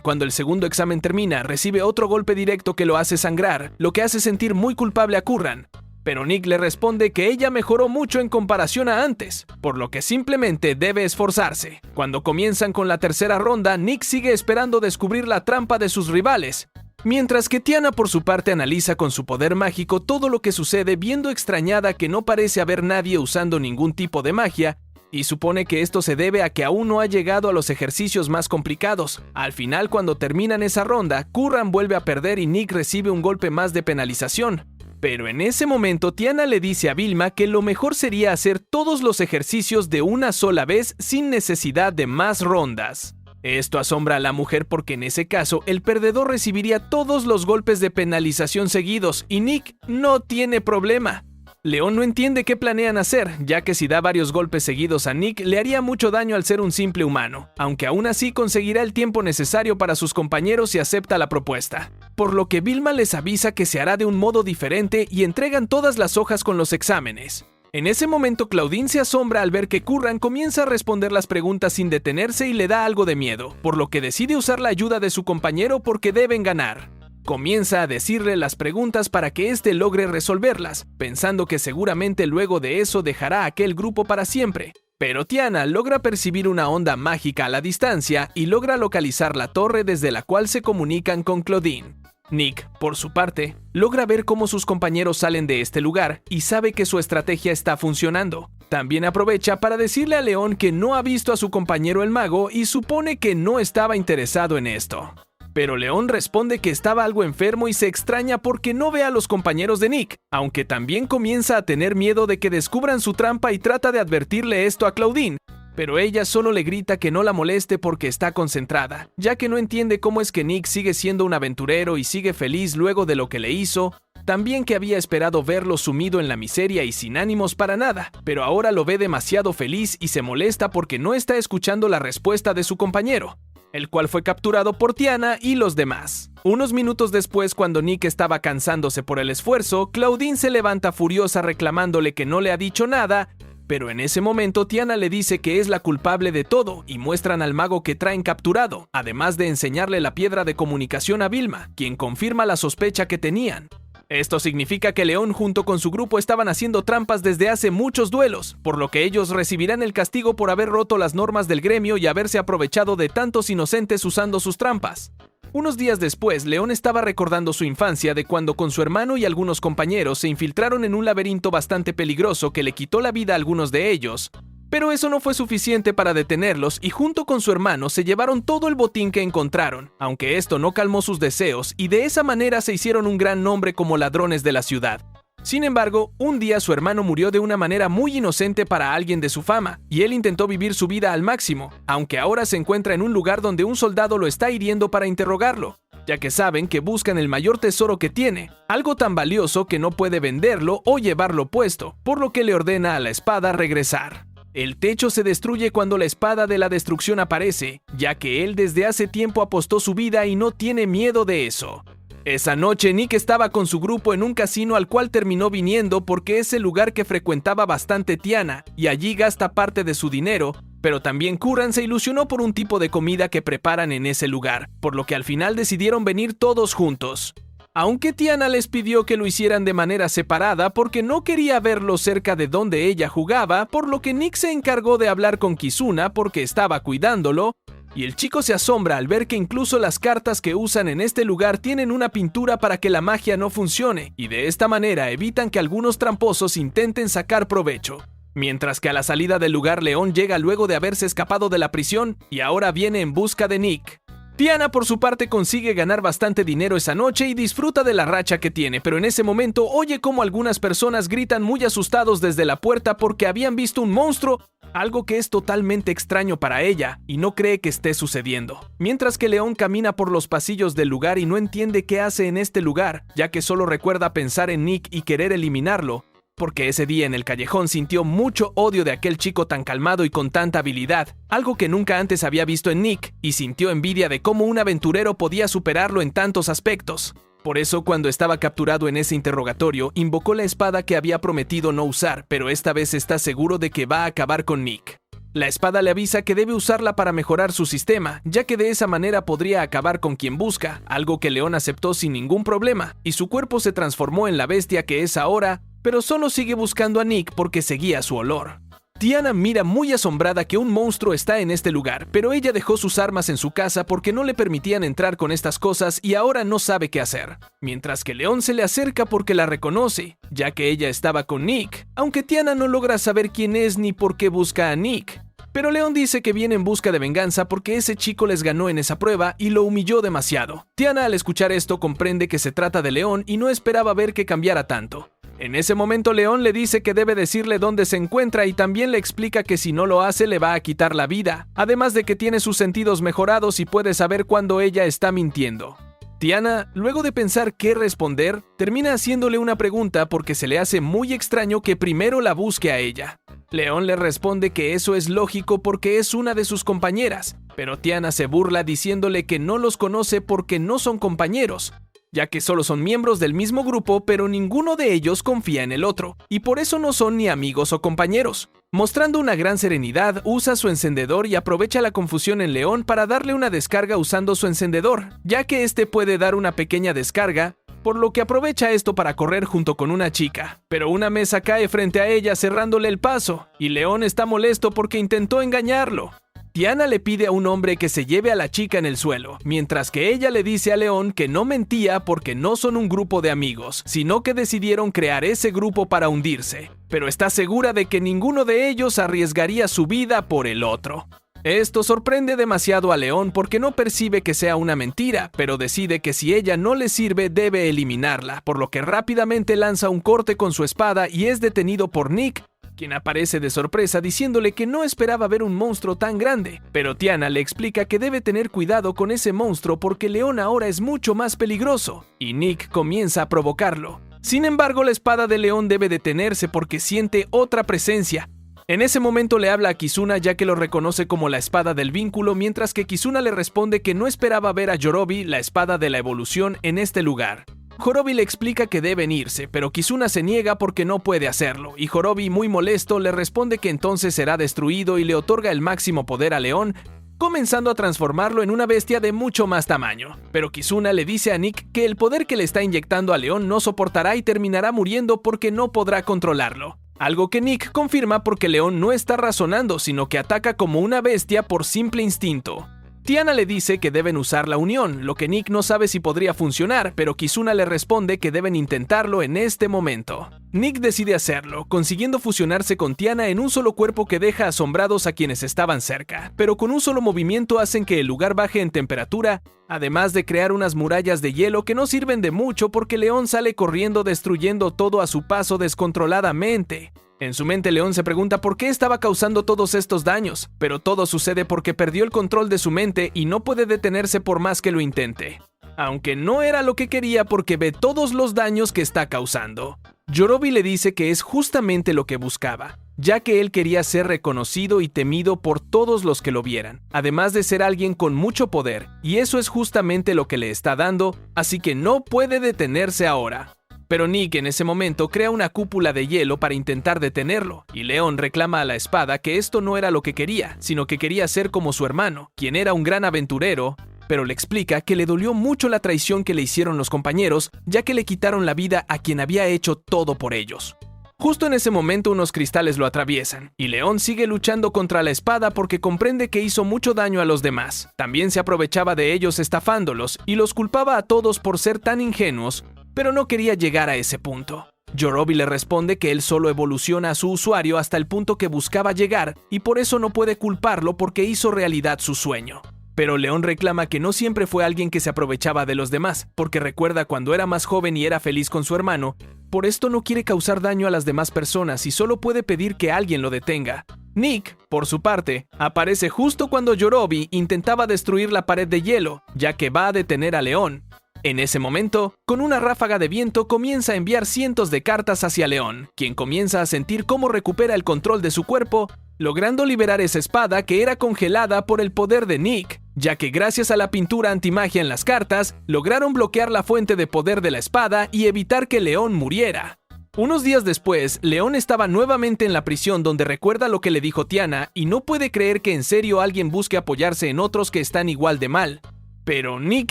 cuando el segundo examen termina, recibe otro golpe directo que lo hace sangrar, lo que hace sentir muy culpable a Curran. Pero Nick le responde que ella mejoró mucho en comparación a antes, por lo que simplemente debe esforzarse. Cuando comienzan con la tercera ronda, Nick sigue esperando descubrir la trampa de sus rivales, mientras que Tiana por su parte analiza con su poder mágico todo lo que sucede, viendo extrañada que no parece haber nadie usando ningún tipo de magia, y supone que esto se debe a que aún no ha llegado a los ejercicios más complicados. Al final, cuando terminan esa ronda, Curran vuelve a perder y Nick recibe un golpe más de penalización. Pero en ese momento Tiana le dice a Vilma que lo mejor sería hacer todos los ejercicios de una sola vez sin necesidad de más rondas. Esto asombra a la mujer porque en ese caso el perdedor recibiría todos los golpes de penalización seguidos y Nick no tiene problema. León no entiende qué planean hacer, ya que si da varios golpes seguidos a Nick le haría mucho daño al ser un simple humano, aunque aún así conseguirá el tiempo necesario para sus compañeros y acepta la propuesta. Por lo que Vilma les avisa que se hará de un modo diferente y entregan todas las hojas con los exámenes. En ese momento Claudine se asombra al ver que Curran comienza a responder las preguntas sin detenerse y le da algo de miedo, por lo que decide usar la ayuda de su compañero porque deben ganar. Comienza a decirle las preguntas para que éste logre resolverlas, pensando que seguramente luego de eso dejará a aquel grupo para siempre. Pero Tiana logra percibir una onda mágica a la distancia y logra localizar la torre desde la cual se comunican con Claudine. Nick, por su parte, logra ver cómo sus compañeros salen de este lugar y sabe que su estrategia está funcionando. También aprovecha para decirle a León que no ha visto a su compañero el mago y supone que no estaba interesado en esto. Pero León responde que estaba algo enfermo y se extraña porque no ve a los compañeros de Nick, aunque también comienza a tener miedo de que descubran su trampa y trata de advertirle esto a Claudine, pero ella solo le grita que no la moleste porque está concentrada, ya que no entiende cómo es que Nick sigue siendo un aventurero y sigue feliz luego de lo que le hizo, también que había esperado verlo sumido en la miseria y sin ánimos para nada, pero ahora lo ve demasiado feliz y se molesta porque no está escuchando la respuesta de su compañero, el cual fue capturado por Tiana y los demás. Unos minutos después, cuando Nick estaba cansándose por el esfuerzo, Claudine se levanta furiosa reclamándole que no le ha dicho nada, pero en ese momento Tiana le dice que es la culpable de todo y muestran al mago que traen capturado, además de enseñarle la piedra de comunicación a Vilma, quien confirma la sospecha que tenían. Esto significa que León junto con su grupo estaban haciendo trampas desde hace muchos duelos, por lo que ellos recibirán el castigo por haber roto las normas del gremio y haberse aprovechado de tantos inocentes usando sus trampas. Unos días después, León estaba recordando su infancia de cuando con su hermano y algunos compañeros se infiltraron en un laberinto bastante peligroso que le quitó la vida a algunos de ellos. Pero eso no fue suficiente para detenerlos y junto con su hermano se llevaron todo el botín que encontraron, aunque esto no calmó sus deseos y de esa manera se hicieron un gran nombre como ladrones de la ciudad. Sin embargo, un día su hermano murió de una manera muy inocente para alguien de su fama, y él intentó vivir su vida al máximo, aunque ahora se encuentra en un lugar donde un soldado lo está hiriendo para interrogarlo, ya que saben que buscan el mayor tesoro que tiene, algo tan valioso que no puede venderlo o llevarlo puesto, por lo que le ordena a la espada regresar. El techo se destruye cuando la espada de la destrucción aparece, ya que él desde hace tiempo apostó su vida y no tiene miedo de eso. Esa noche Nick estaba con su grupo en un casino al cual terminó viniendo porque es el lugar que frecuentaba bastante Tiana, y allí gasta parte de su dinero, pero también Curran se ilusionó por un tipo de comida que preparan en ese lugar, por lo que al final decidieron venir todos juntos. Aunque Tiana les pidió que lo hicieran de manera separada porque no quería verlo cerca de donde ella jugaba, por lo que Nick se encargó de hablar con Kizuna porque estaba cuidándolo, y el chico se asombra al ver que incluso las cartas que usan en este lugar tienen una pintura para que la magia no funcione, y de esta manera evitan que algunos tramposos intenten sacar provecho. Mientras que a la salida del lugar León llega luego de haberse escapado de la prisión y ahora viene en busca de Nick. Tiana por su parte consigue ganar bastante dinero esa noche y disfruta de la racha que tiene, pero en ese momento oye como algunas personas gritan muy asustados desde la puerta porque habían visto un monstruo, algo que es totalmente extraño para ella y no cree que esté sucediendo. Mientras que León camina por los pasillos del lugar y no entiende qué hace en este lugar, ya que solo recuerda pensar en Nick y querer eliminarlo, porque ese día en el callejón sintió mucho odio de aquel chico tan calmado y con tanta habilidad, algo que nunca antes había visto en Nick, y sintió envidia de cómo un aventurero podía superarlo en tantos aspectos. Por eso, cuando estaba capturado en ese interrogatorio, invocó la espada que había prometido no usar, pero esta vez está seguro de que va a acabar con Nick. La espada le avisa que debe usarla para mejorar su sistema, ya que de esa manera podría acabar con quien busca, algo que León aceptó sin ningún problema, y su cuerpo se transformó en la bestia que es ahora, pero solo sigue buscando a Nick porque seguía su olor. Tiana mira muy asombrada que un monstruo está en este lugar, pero ella dejó sus armas en su casa porque no le permitían entrar con estas cosas y ahora no sabe qué hacer. Mientras que León se le acerca porque la reconoce, ya que ella estaba con Nick, aunque Tiana no logra saber quién es ni por qué busca a Nick. Pero León dice que viene en busca de venganza porque ese chico les ganó en esa prueba y lo humilló demasiado. Tiana al escuchar esto comprende que se trata de León y no esperaba ver que cambiara tanto. En ese momento León le dice que debe decirle dónde se encuentra y también le explica que si no lo hace le va a quitar la vida, además de que tiene sus sentidos mejorados y puede saber cuando ella está mintiendo. Tiana, luego de pensar qué responder, termina haciéndole una pregunta porque se le hace muy extraño que primero la busque a ella. León le responde que eso es lógico porque es una de sus compañeras, pero Tiana se burla diciéndole que no los conoce porque no son compañeros, ya que solo son miembros del mismo grupo, pero ninguno de ellos confía en el otro, y por eso no son ni amigos o compañeros. Mostrando una gran serenidad, usa su encendedor y aprovecha la confusión en León para darle una descarga usando su encendedor, ya que este puede dar una pequeña descarga, por lo que aprovecha esto para correr junto con una chica. Pero una mesa cae frente a ella cerrándole el paso, y León está molesto porque intentó engañarlo. Tiana le pide a un hombre que se lleve a la chica en el suelo, mientras que ella le dice a León que no mentía porque no son un grupo de amigos, sino que decidieron crear ese grupo para hundirse, pero está segura de que ninguno de ellos arriesgaría su vida por el otro. Esto sorprende demasiado a León porque no percibe que sea una mentira, pero decide que si ella no le sirve debe eliminarla, por lo que rápidamente lanza un corte con su espada y es detenido por Nick, quien aparece de sorpresa diciéndole que no esperaba ver un monstruo tan grande, pero Tiana le explica que debe tener cuidado con ese monstruo porque León ahora es mucho más peligroso, y Nick comienza a provocarlo. Sin embargo, la espada de León debe detenerse porque siente otra presencia. En ese momento le habla a Kizuna ya que lo reconoce como la espada del vínculo, mientras que Kizuna le responde que no esperaba ver a Yorobi, la espada de la evolución, en este lugar. Jorobi le explica que deben irse, pero Kizuna se niega porque no puede hacerlo, y Jorobi, muy molesto, le responde que entonces será destruido y le otorga el máximo poder a León, comenzando a transformarlo en una bestia de mucho más tamaño. Pero Kizuna le dice a Nick que el poder que le está inyectando a León no soportará y terminará muriendo porque no podrá controlarlo. Algo que Nick confirma porque León no está razonando, sino que ataca como una bestia por simple instinto. Tiana le dice que deben usar la unión, lo que Nick no sabe si podría funcionar, pero Kizuna le responde que deben intentarlo en este momento. Nick decide hacerlo, consiguiendo fusionarse con Tiana en un solo cuerpo que deja asombrados a quienes estaban cerca, pero con un solo movimiento hacen que el lugar baje en temperatura, además de crear unas murallas de hielo que no sirven de mucho porque León sale corriendo destruyendo todo a su paso descontroladamente. En su mente León se pregunta por qué estaba causando todos estos daños, pero todo sucede porque perdió el control de su mente y no puede detenerse por más que lo intente. Aunque no era lo que quería porque ve todos los daños que está causando. Yorobi le dice que es justamente lo que buscaba, ya que él quería ser reconocido y temido por todos los que lo vieran, además de ser alguien con mucho poder, y eso es justamente lo que le está dando, así que no puede detenerse ahora. Pero Nick en ese momento crea una cúpula de hielo para intentar detenerlo, y León reclama a la espada que esto no era lo que quería, sino que quería ser como su hermano, quien era un gran aventurero, pero le explica que le dolió mucho la traición que le hicieron los compañeros, ya que le quitaron la vida a quien había hecho todo por ellos. Justo en ese momento unos cristales lo atraviesan, y León sigue luchando contra la espada porque comprende que hizo mucho daño a los demás. También se aprovechaba de ellos estafándolos, y los culpaba a todos por ser tan ingenuos, pero no quería llegar a ese punto. Yorobi le responde que él solo evoluciona a su usuario hasta el punto que buscaba llegar, y por eso no puede culparlo porque hizo realidad su sueño. Pero León reclama que no siempre fue alguien que se aprovechaba de los demás, porque recuerda cuando era más joven y era feliz con su hermano, por esto no quiere causar daño a las demás personas y solo puede pedir que alguien lo detenga. Nick, por su parte, aparece justo cuando Yorobi intentaba destruir la pared de hielo, ya que va a detener a León. En ese momento, con una ráfaga de viento comienza a enviar cientos de cartas hacia León, quien comienza a sentir cómo recupera el control de su cuerpo, logrando liberar esa espada que era congelada por el poder de Nick, ya que gracias a la pintura antimagia en las cartas, lograron bloquear la fuente de poder de la espada y evitar que León muriera. Unos días después, León estaba nuevamente en la prisión donde recuerda lo que le dijo Tiana y no puede creer que en serio alguien busque apoyarse en otros que están igual de mal. Pero Nick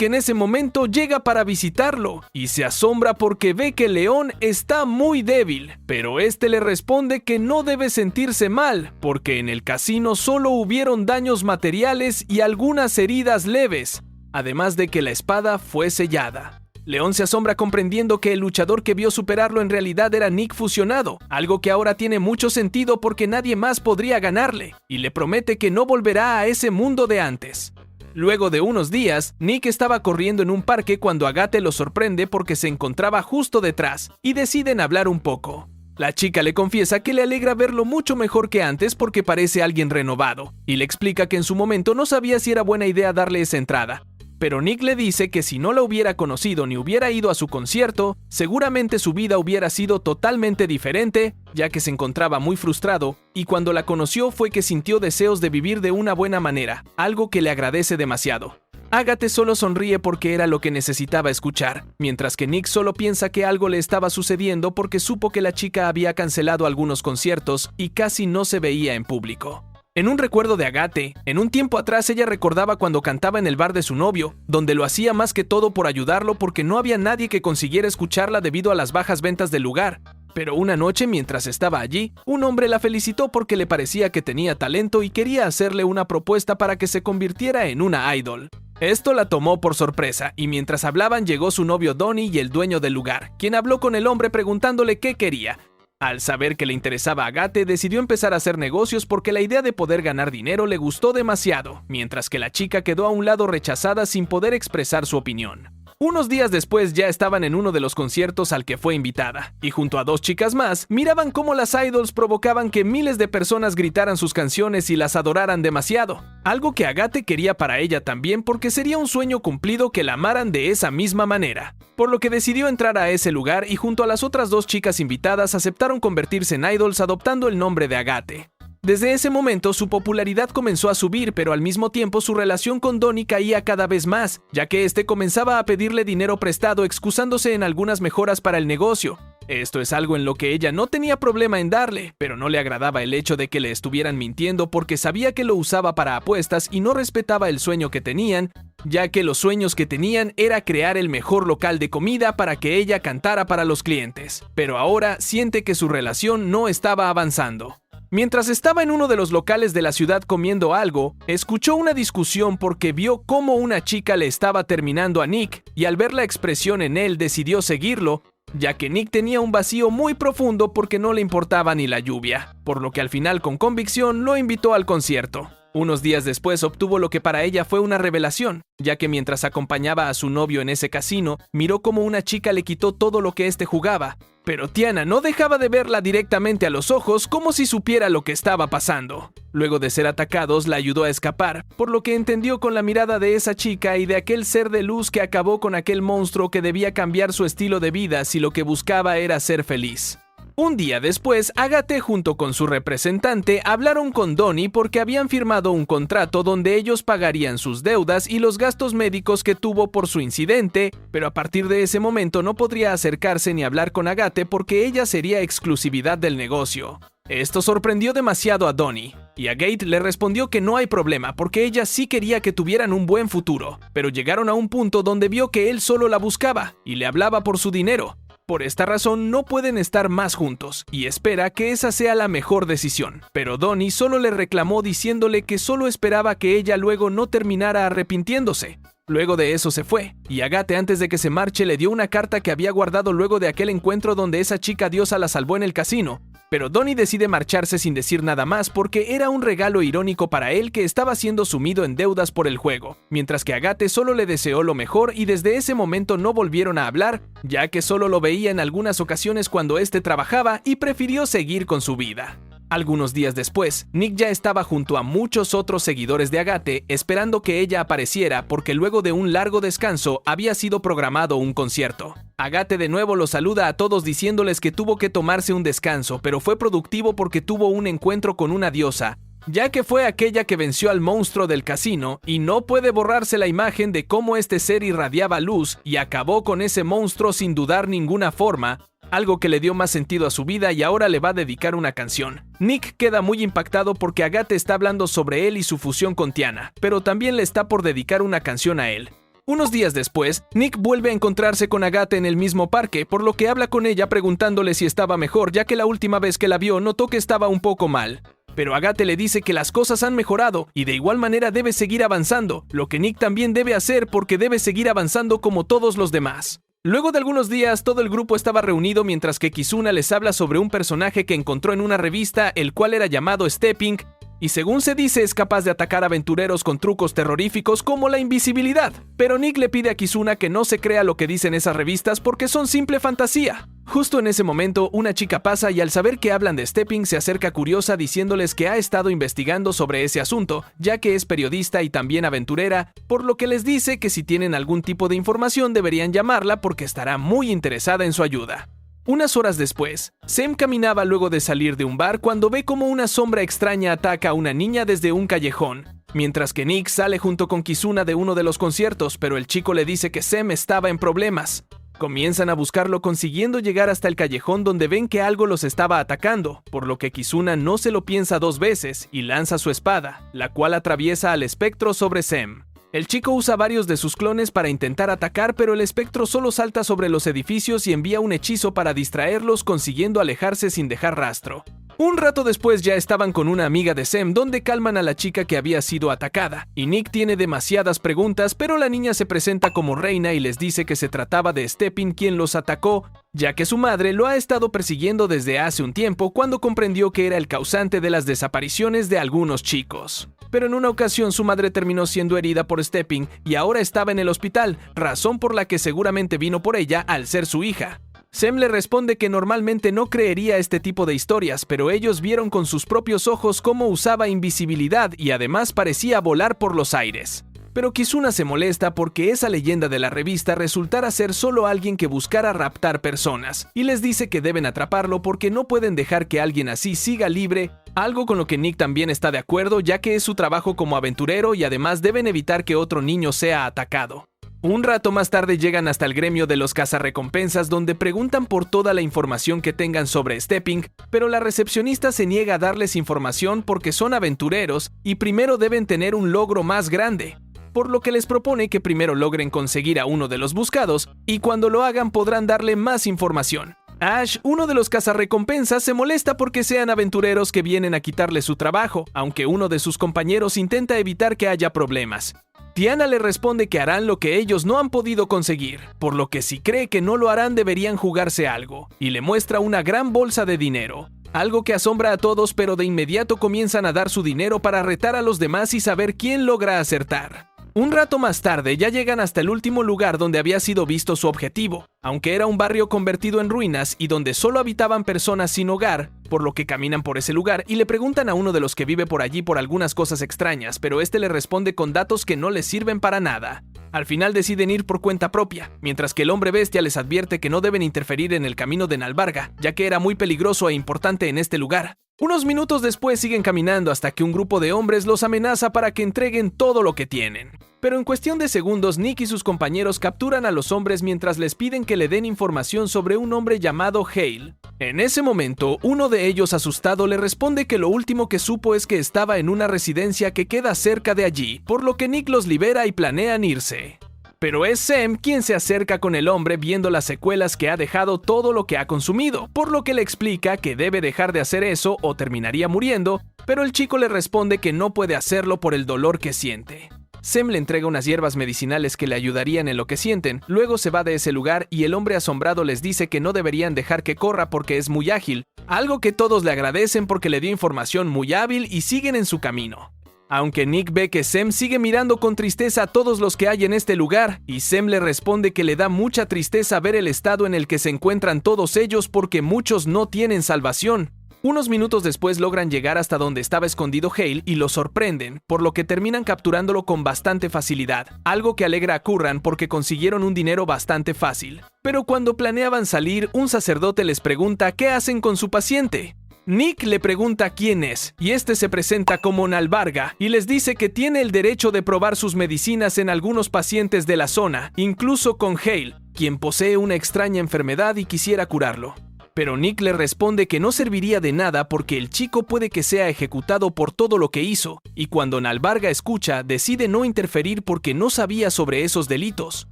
en ese momento llega para visitarlo y se asombra porque ve que León está muy débil, pero este le responde que no debe sentirse mal porque en el casino solo hubieron daños materiales y algunas heridas leves, además de que la espada fue sellada. León se asombra comprendiendo que el luchador que vio superarlo en realidad era Nick fusionado, algo que ahora tiene mucho sentido porque nadie más podría ganarle, y le promete que no volverá a ese mundo de antes. Luego de unos días, Nick estaba corriendo en un parque cuando Agathe lo sorprende porque se encontraba justo detrás, y deciden hablar un poco. La chica le confiesa que le alegra verlo mucho mejor que antes porque parece alguien renovado, y le explica que en su momento no sabía si era buena idea darle esa entrada. Pero Nick le dice que si no la hubiera conocido ni hubiera ido a su concierto, seguramente su vida hubiera sido totalmente diferente, ya que se encontraba muy frustrado, y cuando la conoció fue que sintió deseos de vivir de una buena manera, algo que le agradece demasiado. Agathe solo sonríe porque era lo que necesitaba escuchar, mientras que Nick solo piensa que algo le estaba sucediendo porque supo que la chica había cancelado algunos conciertos y casi no se veía en público. En un recuerdo de Agathe, en un tiempo atrás ella recordaba cuando cantaba en el bar de su novio, donde lo hacía más que todo por ayudarlo porque no había nadie que consiguiera escucharla debido a las bajas ventas del lugar. Pero una noche mientras estaba allí, un hombre la felicitó porque le parecía que tenía talento y quería hacerle una propuesta para que se convirtiera en una idol. Esto la tomó por sorpresa y mientras hablaban llegó su novio Donnie y el dueño del lugar, quien habló con el hombre preguntándole qué quería. Al saber que le interesaba a Agathe, decidió empezar a hacer negocios porque la idea de poder ganar dinero le gustó demasiado, mientras que la chica quedó a un lado rechazada sin poder expresar su opinión. Unos días después ya estaban en uno de los conciertos al que fue invitada, y junto a dos chicas más, miraban cómo las idols provocaban que miles de personas gritaran sus canciones y las adoraran demasiado, algo que Agathe quería para ella también porque sería un sueño cumplido que la amaran de esa misma manera, por lo que decidió entrar a ese lugar y junto a las otras dos chicas invitadas aceptaron convertirse en idols adoptando el nombre de Agathe. Desde ese momento su popularidad comenzó a subir, pero al mismo tiempo su relación con Donnie caía cada vez más, ya que este comenzaba a pedirle dinero prestado excusándose en algunas mejoras para el negocio. Esto es algo en lo que ella no tenía problema en darle, pero no le agradaba el hecho de que le estuvieran mintiendo porque sabía que lo usaba para apuestas y no respetaba el sueño que tenían, ya que los sueños que tenían era crear el mejor local de comida para que ella cantara para los clientes. Pero ahora siente que su relación no estaba avanzando. Mientras estaba en uno de los locales de la ciudad comiendo algo, escuchó una discusión porque vio cómo una chica le estaba terminando a Nick y al ver la expresión en él decidió seguirlo, ya que Nick tenía un vacío muy profundo porque no le importaba ni la lluvia, por lo que al final con convicción lo invitó al concierto. Unos días después obtuvo lo que para ella fue una revelación, ya que mientras acompañaba a su novio en ese casino, miró cómo una chica le quitó todo lo que éste jugaba. Pero Tiana no dejaba de verla directamente a los ojos como si supiera lo que estaba pasando. Luego de ser atacados, la ayudó a escapar, por lo que entendió con la mirada de esa chica y de aquel ser de luz que acabó con aquel monstruo que debía cambiar su estilo de vida si lo que buscaba era ser feliz. Un día después, Agathe junto con su representante hablaron con Donnie porque habían firmado un contrato donde ellos pagarían sus deudas y los gastos médicos que tuvo por su incidente, pero a partir de ese momento no podría acercarse ni hablar con Agathe porque ella sería exclusividad del negocio. Esto sorprendió demasiado a Donnie, y Agathe le respondió que no hay problema porque ella sí quería que tuvieran un buen futuro, pero llegaron a un punto donde vio que él solo la buscaba y le hablaba por su dinero. Por esta razón no pueden estar más juntos y espera que esa sea la mejor decisión. Pero Donnie solo le reclamó diciéndole que solo esperaba que ella luego no terminara arrepintiéndose. Luego de eso se fue, y Agathe antes de que se marche le dio una carta que había guardado luego de aquel encuentro donde esa chica diosa la salvó en el casino. Pero Donnie decide marcharse sin decir nada más porque era un regalo irónico para él que estaba siendo sumido en deudas por el juego, mientras que Agathe solo le deseó lo mejor y desde ese momento no volvieron a hablar, ya que solo lo veía en algunas ocasiones cuando éste trabajaba y prefirió seguir con su vida. Algunos días después, Nick ya estaba junto a muchos otros seguidores de Agathe esperando que ella apareciera porque luego de un largo descanso había sido programado un concierto. Agathe de nuevo los saluda a todos diciéndoles que tuvo que tomarse un descanso, pero fue productivo porque tuvo un encuentro con una diosa, ya que fue aquella que venció al monstruo del casino y no puede borrarse la imagen de cómo este ser irradiaba luz y acabó con ese monstruo sin dudar ninguna forma. algo que le dio más sentido a su vida y ahora le va a dedicar una canción. Nick queda muy impactado porque Agatha está hablando sobre él y su fusión con Tiana, pero también le está por dedicar una canción a él. Unos días después, Nick vuelve a encontrarse con Agatha en el mismo parque, por lo que habla con ella preguntándole si estaba mejor, ya que la última vez que la vio notó que estaba un poco mal. Pero Agatha le dice que las cosas han mejorado y de igual manera debe seguir avanzando, lo que Nick también debe hacer porque debe seguir avanzando como todos los demás. Luego de algunos días, todo el grupo estaba reunido mientras que Kizuna les habla sobre un personaje que encontró en una revista, el cual era llamado Stepping, y según se dice es capaz de atacar aventureros con trucos terroríficos como la invisibilidad. Pero Nick le pide a Kizuna que no se crea lo que dicen esas revistas porque son simple fantasía. Justo en ese momento, una chica pasa y al saber que hablan de Stepping se acerca curiosa diciéndoles que ha estado investigando sobre ese asunto, ya que es periodista y también aventurera, por lo que les dice que si tienen algún tipo de información deberían llamarla porque estará muy interesada en su ayuda. Unas horas después, Sam caminaba luego de salir de un bar cuando ve como una sombra extraña ataca a una niña desde un callejón, mientras que Nick sale junto con Kizuna de uno de los conciertos, pero el chico le dice que Sam estaba en problemas. Comienzan a buscarlo consiguiendo llegar hasta el callejón donde ven que algo los estaba atacando, por lo que Kizuna no se lo piensa dos veces y lanza su espada, la cual atraviesa al espectro sobre Sam. El chico usa varios de sus clones para intentar atacar, pero el espectro solo salta sobre los edificios y envía un hechizo para distraerlos, consiguiendo alejarse sin dejar rastro. Un rato después ya estaban con una amiga de Sam donde calman a la chica que había sido atacada, y Nick tiene demasiadas preguntas, pero la niña se presenta como reina y les dice que se trataba de Stepping quien los atacó, ya que su madre lo ha estado persiguiendo desde hace un tiempo cuando comprendió que era el causante de las desapariciones de algunos chicos. Pero en una ocasión su madre terminó siendo herida por Stepping y ahora estaba en el hospital, razón por la que seguramente vino por ella al ser su hija. Sam le responde que normalmente no creería este tipo de historias, pero ellos vieron con sus propios ojos cómo usaba invisibilidad y además parecía volar por los aires. Pero Kizuna se molesta porque esa leyenda de la revista resultara ser solo alguien que buscara raptar personas, y les dice que deben atraparlo porque no pueden dejar que alguien así siga libre, algo con lo que Nick también está de acuerdo ya que es su trabajo como aventurero y además deben evitar que otro niño sea atacado. Un rato más tarde llegan hasta el gremio de los cazarrecompensas donde preguntan por toda la información que tengan sobre Stepping, pero la recepcionista se niega a darles información porque son aventureros y primero deben tener un logro más grande, por lo que les propone que primero logren conseguir a uno de los buscados y cuando lo hagan podrán darle más información. Ash, uno de los cazarrecompensas, se molesta porque sean aventureros que vienen a quitarle su trabajo, aunque uno de sus compañeros intenta evitar que haya problemas. Tiana le responde que harán lo que ellos no han podido conseguir, por lo que si cree que no lo harán deberían jugarse algo, y le muestra una gran bolsa de dinero. Algo que asombra a todos, pero de inmediato comienzan a dar su dinero para retar a los demás y saber quién logra acertar. Un rato más tarde ya llegan hasta el último lugar donde había sido visto su objetivo, aunque era un barrio convertido en ruinas y donde solo habitaban personas sin hogar, por lo que caminan por ese lugar y le preguntan a uno de los que vive por allí por algunas cosas extrañas, pero este le responde con datos que no les sirven para nada. Al final deciden ir por cuenta propia, mientras que el hombre bestia les advierte que no deben interferir en el camino de Nalvarga, ya que era muy peligroso e importante en este lugar. Unos minutos después siguen caminando hasta que un grupo de hombres los amenaza para que entreguen todo lo que tienen. Pero en cuestión de segundos, Nick y sus compañeros capturan a los hombres mientras les piden que le den información sobre un hombre llamado Hale. En ese momento, uno de ellos asustado le responde que lo último que supo es que estaba en una residencia que queda cerca de allí, por lo que Nick los libera y planean irse. Pero es Sam quien se acerca con el hombre viendo las secuelas que ha dejado todo lo que ha consumido, por lo que le explica que debe dejar de hacer eso o terminaría muriendo, pero el chico le responde que no puede hacerlo por el dolor que siente. Sam le entrega unas hierbas medicinales que le ayudarían en lo que sienten, luego se va de ese lugar y el hombre asombrado les dice que no deberían dejar que corra porque es muy ágil, algo que todos le agradecen porque le dio información muy hábil y siguen en su camino. Aunque Nick ve que Sam sigue mirando con tristeza a todos los que hay en este lugar, y Sam le responde que le da mucha tristeza ver el estado en el que se encuentran todos ellos porque muchos no tienen salvación. Unos minutos después logran llegar hasta donde estaba escondido Hale y lo sorprenden, por lo que terminan capturándolo con bastante facilidad, algo que alegra a Curran porque consiguieron un dinero bastante fácil. Pero cuando planeaban salir, un sacerdote les pregunta qué hacen con su paciente. Nick le pregunta quién es, y este se presenta como Nalvarga, y les dice que tiene el derecho de probar sus medicinas en algunos pacientes de la zona, incluso con Hale, quien posee una extraña enfermedad y quisiera curarlo. Pero Nick le responde que no serviría de nada porque el chico puede que sea ejecutado por todo lo que hizo, y cuando Nalvarga escucha, decide no interferir porque no sabía sobre esos delitos.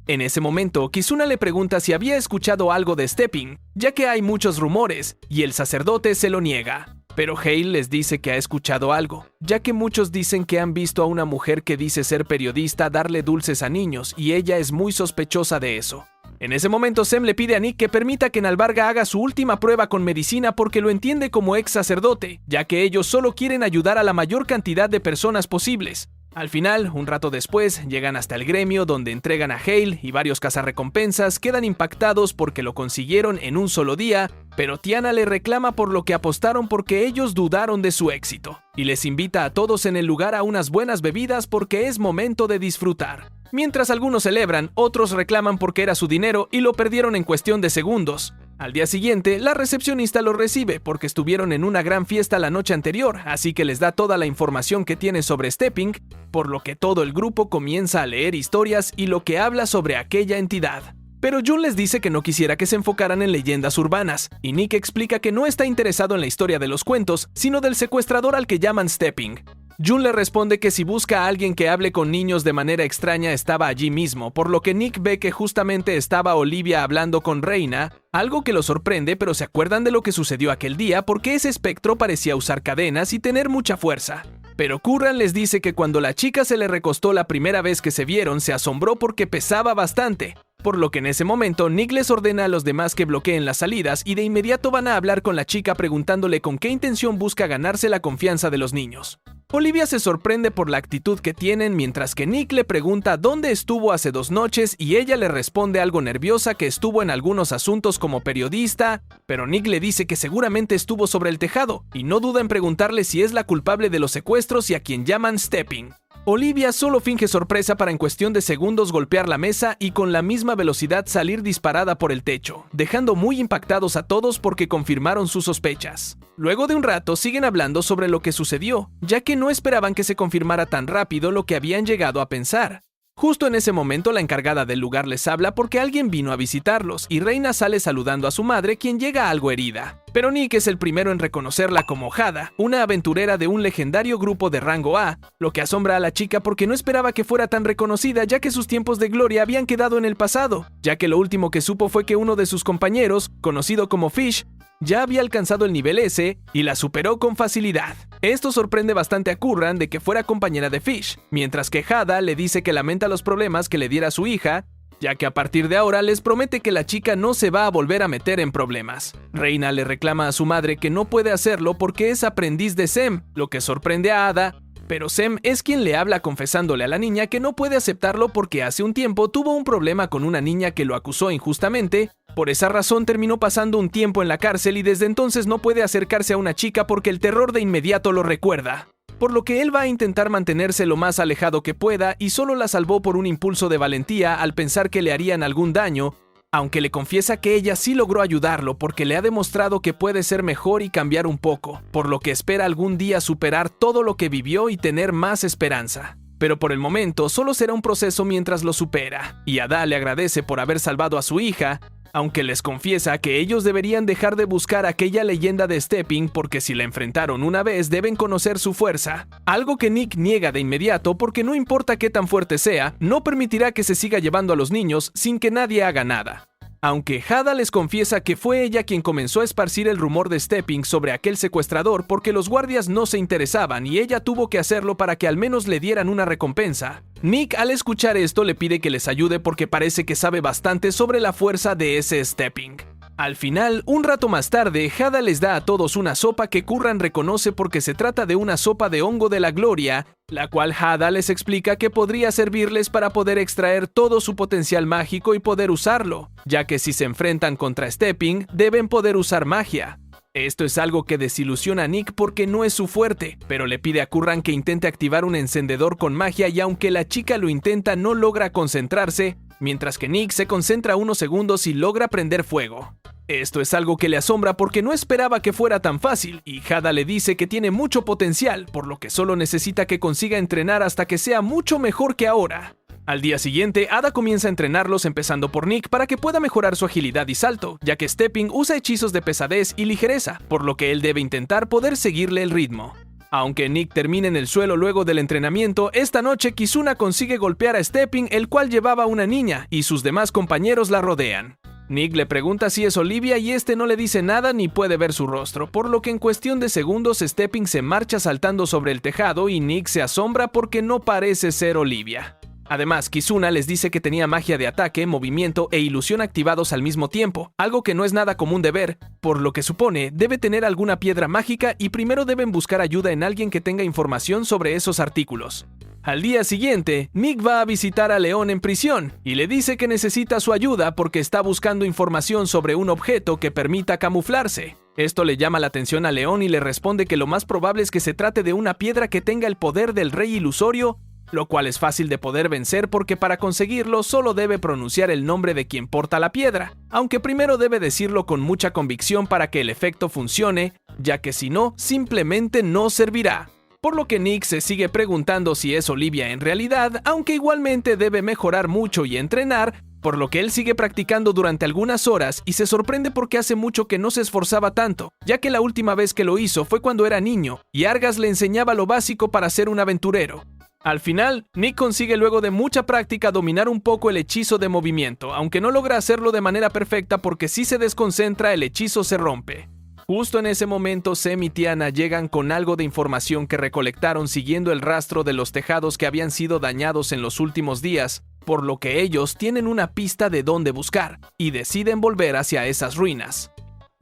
En ese momento, Kizuna le pregunta si había escuchado algo de Stepping, ya que hay muchos rumores, y el sacerdote se lo niega. Pero Hale les dice que ha escuchado algo, ya que muchos dicen que han visto a una mujer que dice ser periodista darle dulces a niños, y ella es muy sospechosa de eso. En ese momento, Sem le pide a Nick que permita que Nalvarga haga su última prueba con medicina porque lo entiende como ex sacerdote, ya que ellos solo quieren ayudar a la mayor cantidad de personas posibles. Al final, un rato después, llegan hasta el gremio donde entregan a Hale y varios cazarrecompensas quedan impactados porque lo consiguieron en un solo día, pero Tiana le reclama por lo que apostaron porque ellos dudaron de su éxito, y les invita a todos en el lugar a unas buenas bebidas porque es momento de disfrutar. Mientras algunos celebran, otros reclaman porque era su dinero y lo perdieron en cuestión de segundos. Al día siguiente, la recepcionista lo recibe porque estuvieron en una gran fiesta la noche anterior, así que les da toda la información que tiene sobre Stepping, por lo que todo el grupo comienza a leer historias y lo que habla sobre aquella entidad. Pero Jun les dice que no quisiera que se enfocaran en leyendas urbanas, y Nick explica que no está interesado en la historia de los cuentos, sino del secuestrador al que llaman Stepping. Jun le responde que si busca a alguien que hable con niños de manera extraña estaba allí mismo, por lo que Nick ve que justamente estaba Olivia hablando con Reina, algo que lo sorprende, pero se acuerdan de lo que sucedió aquel día porque ese espectro parecía usar cadenas y tener mucha fuerza. Pero Curran les dice que cuando la chica se le recostó la primera vez que se vieron se asombró porque pesaba bastante, por lo que en ese momento Nick les ordena a los demás que bloqueen las salidas y de inmediato van a hablar con la chica preguntándole con qué intención busca ganarse la confianza de los niños. Olivia se sorprende por la actitud que tienen mientras que Nick le pregunta dónde estuvo hace 2 noches y ella le responde algo nerviosa que estuvo en algunos asuntos como periodista, pero Nick le dice que seguramente estuvo sobre el tejado y no duda en preguntarle si es la culpable de los secuestros y a quien llaman Stepping. Olivia solo finge sorpresa para en cuestión de segundos golpear la mesa y con la misma velocidad salir disparada por el techo, dejando muy impactados a todos porque confirmaron sus sospechas. Luego de un rato siguen hablando sobre lo que sucedió, ya que no esperaban que se confirmara tan rápido lo que habían llegado a pensar. Justo en ese momento la encargada del lugar les habla porque alguien vino a visitarlos y Reina sale saludando a su madre, quien llega algo herida. Pero Nick es el primero en reconocerla como Hada, una aventurera de un legendario grupo de rango A, lo que asombra a la chica porque no esperaba que fuera tan reconocida ya que sus tiempos de gloria habían quedado en el pasado, ya que lo último que supo fue que uno de sus compañeros, conocido como Fish, ya había alcanzado el nivel S y la superó con facilidad. Esto sorprende bastante a Curran de que fuera compañera de Fish, mientras que Hada le dice que lamenta los problemas que le diera a su hija, ya que a partir de ahora les promete que la chica no se va a volver a meter en problemas. Reina le reclama a su madre que no puede hacerlo porque es aprendiz de Sem, lo que sorprende a Hada, pero Sem es quien le habla confesándole a la niña que no puede aceptarlo porque hace un tiempo tuvo un problema con una niña que lo acusó injustamente. Por esa razón terminó pasando un tiempo en la cárcel y desde entonces no puede acercarse a una chica porque el terror de inmediato lo recuerda. Por lo que él va a intentar mantenerse lo más alejado que pueda y solo la salvó por un impulso de valentía al pensar que le harían algún daño, aunque le confiesa que ella sí logró ayudarlo porque le ha demostrado que puede ser mejor y cambiar un poco, por lo que espera algún día superar todo lo que vivió y tener más esperanza. Pero por el momento solo será un proceso mientras lo supera, y Ada le agradece por haber salvado a su hija, aunque les confiesa que ellos deberían dejar de buscar aquella leyenda de Stepping porque si la enfrentaron una vez deben conocer su fuerza, algo que Nick niega de inmediato porque no importa qué tan fuerte sea, no permitirá que se siga llevando a los niños sin que nadie haga nada. Aunque Hada les confiesa que fue ella quien comenzó a esparcir el rumor de Stepping sobre aquel secuestrador porque los guardias no se interesaban y ella tuvo que hacerlo para que al menos le dieran una recompensa. Nick al escuchar esto le pide que les ayude porque parece que sabe bastante sobre la fuerza de ese Stepping. Al final, un rato más tarde, Hada les da a todos una sopa que Curran reconoce porque se trata de una sopa de hongo de la gloria, la cual Hada les explica que podría servirles para poder extraer todo su potencial mágico y poder usarlo, ya que si se enfrentan contra Stepping, deben poder usar magia. Esto es algo que desilusiona a Nick porque no es su fuerte, pero le pide a Curran que intente activar un encendedor con magia y aunque la chica lo intenta no logra concentrarse, mientras que Nick se concentra unos segundos y logra prender fuego. Esto es algo que le asombra porque no esperaba que fuera tan fácil y Hada le dice que tiene mucho potencial, por lo que solo necesita que consiga entrenar hasta que sea mucho mejor que ahora. Al día siguiente, Ada comienza a entrenarlos empezando por Nick para que pueda mejorar su agilidad y salto, ya que Stepping usa hechizos de pesadez y ligereza, por lo que él debe intentar poder seguirle el ritmo. Aunque Nick termina en el suelo luego del entrenamiento, esta noche Kizuna consigue golpear a Stepping, el cual llevaba a una niña, y sus demás compañeros la rodean. Nick le pregunta si es Olivia y este no le dice nada ni puede ver su rostro, por lo que en cuestión de segundos Stepping se marcha saltando sobre el tejado y Nick se asombra porque no parece ser Olivia. Además, Kizuna les dice que tenía magia de ataque, movimiento e ilusión activados al mismo tiempo, algo que no es nada común de ver, por lo que supone debe tener alguna piedra mágica y primero deben buscar ayuda en alguien que tenga información sobre esos artículos. Al día siguiente, Nick va a visitar a León en prisión y le dice que necesita su ayuda porque está buscando información sobre un objeto que permita camuflarse. Esto le llama la atención a León y le responde que lo más probable es que se trate de una piedra que tenga el poder del rey ilusorio, lo cual es fácil de poder vencer porque para conseguirlo solo debe pronunciar el nombre de quien porta la piedra, aunque primero debe decirlo con mucha convicción para que el efecto funcione, ya que si no, simplemente no servirá. Por lo que Nick se sigue preguntando si es Olivia en realidad, aunque igualmente debe mejorar mucho y entrenar, por lo que él sigue practicando durante algunas horas y se sorprende porque hace mucho que no se esforzaba tanto, ya que la última vez que lo hizo fue cuando era niño y Argas le enseñaba lo básico para ser un aventurero. Al final, Nick consigue luego de mucha práctica dominar un poco el hechizo de movimiento, aunque no logra hacerlo de manera perfecta porque si se desconcentra el hechizo se rompe. Justo en ese momento, Sem y Tiana llegan con algo de información que recolectaron siguiendo el rastro de los tejados que habían sido dañados en los últimos días, por lo que ellos tienen una pista de dónde buscar, y deciden volver hacia esas ruinas.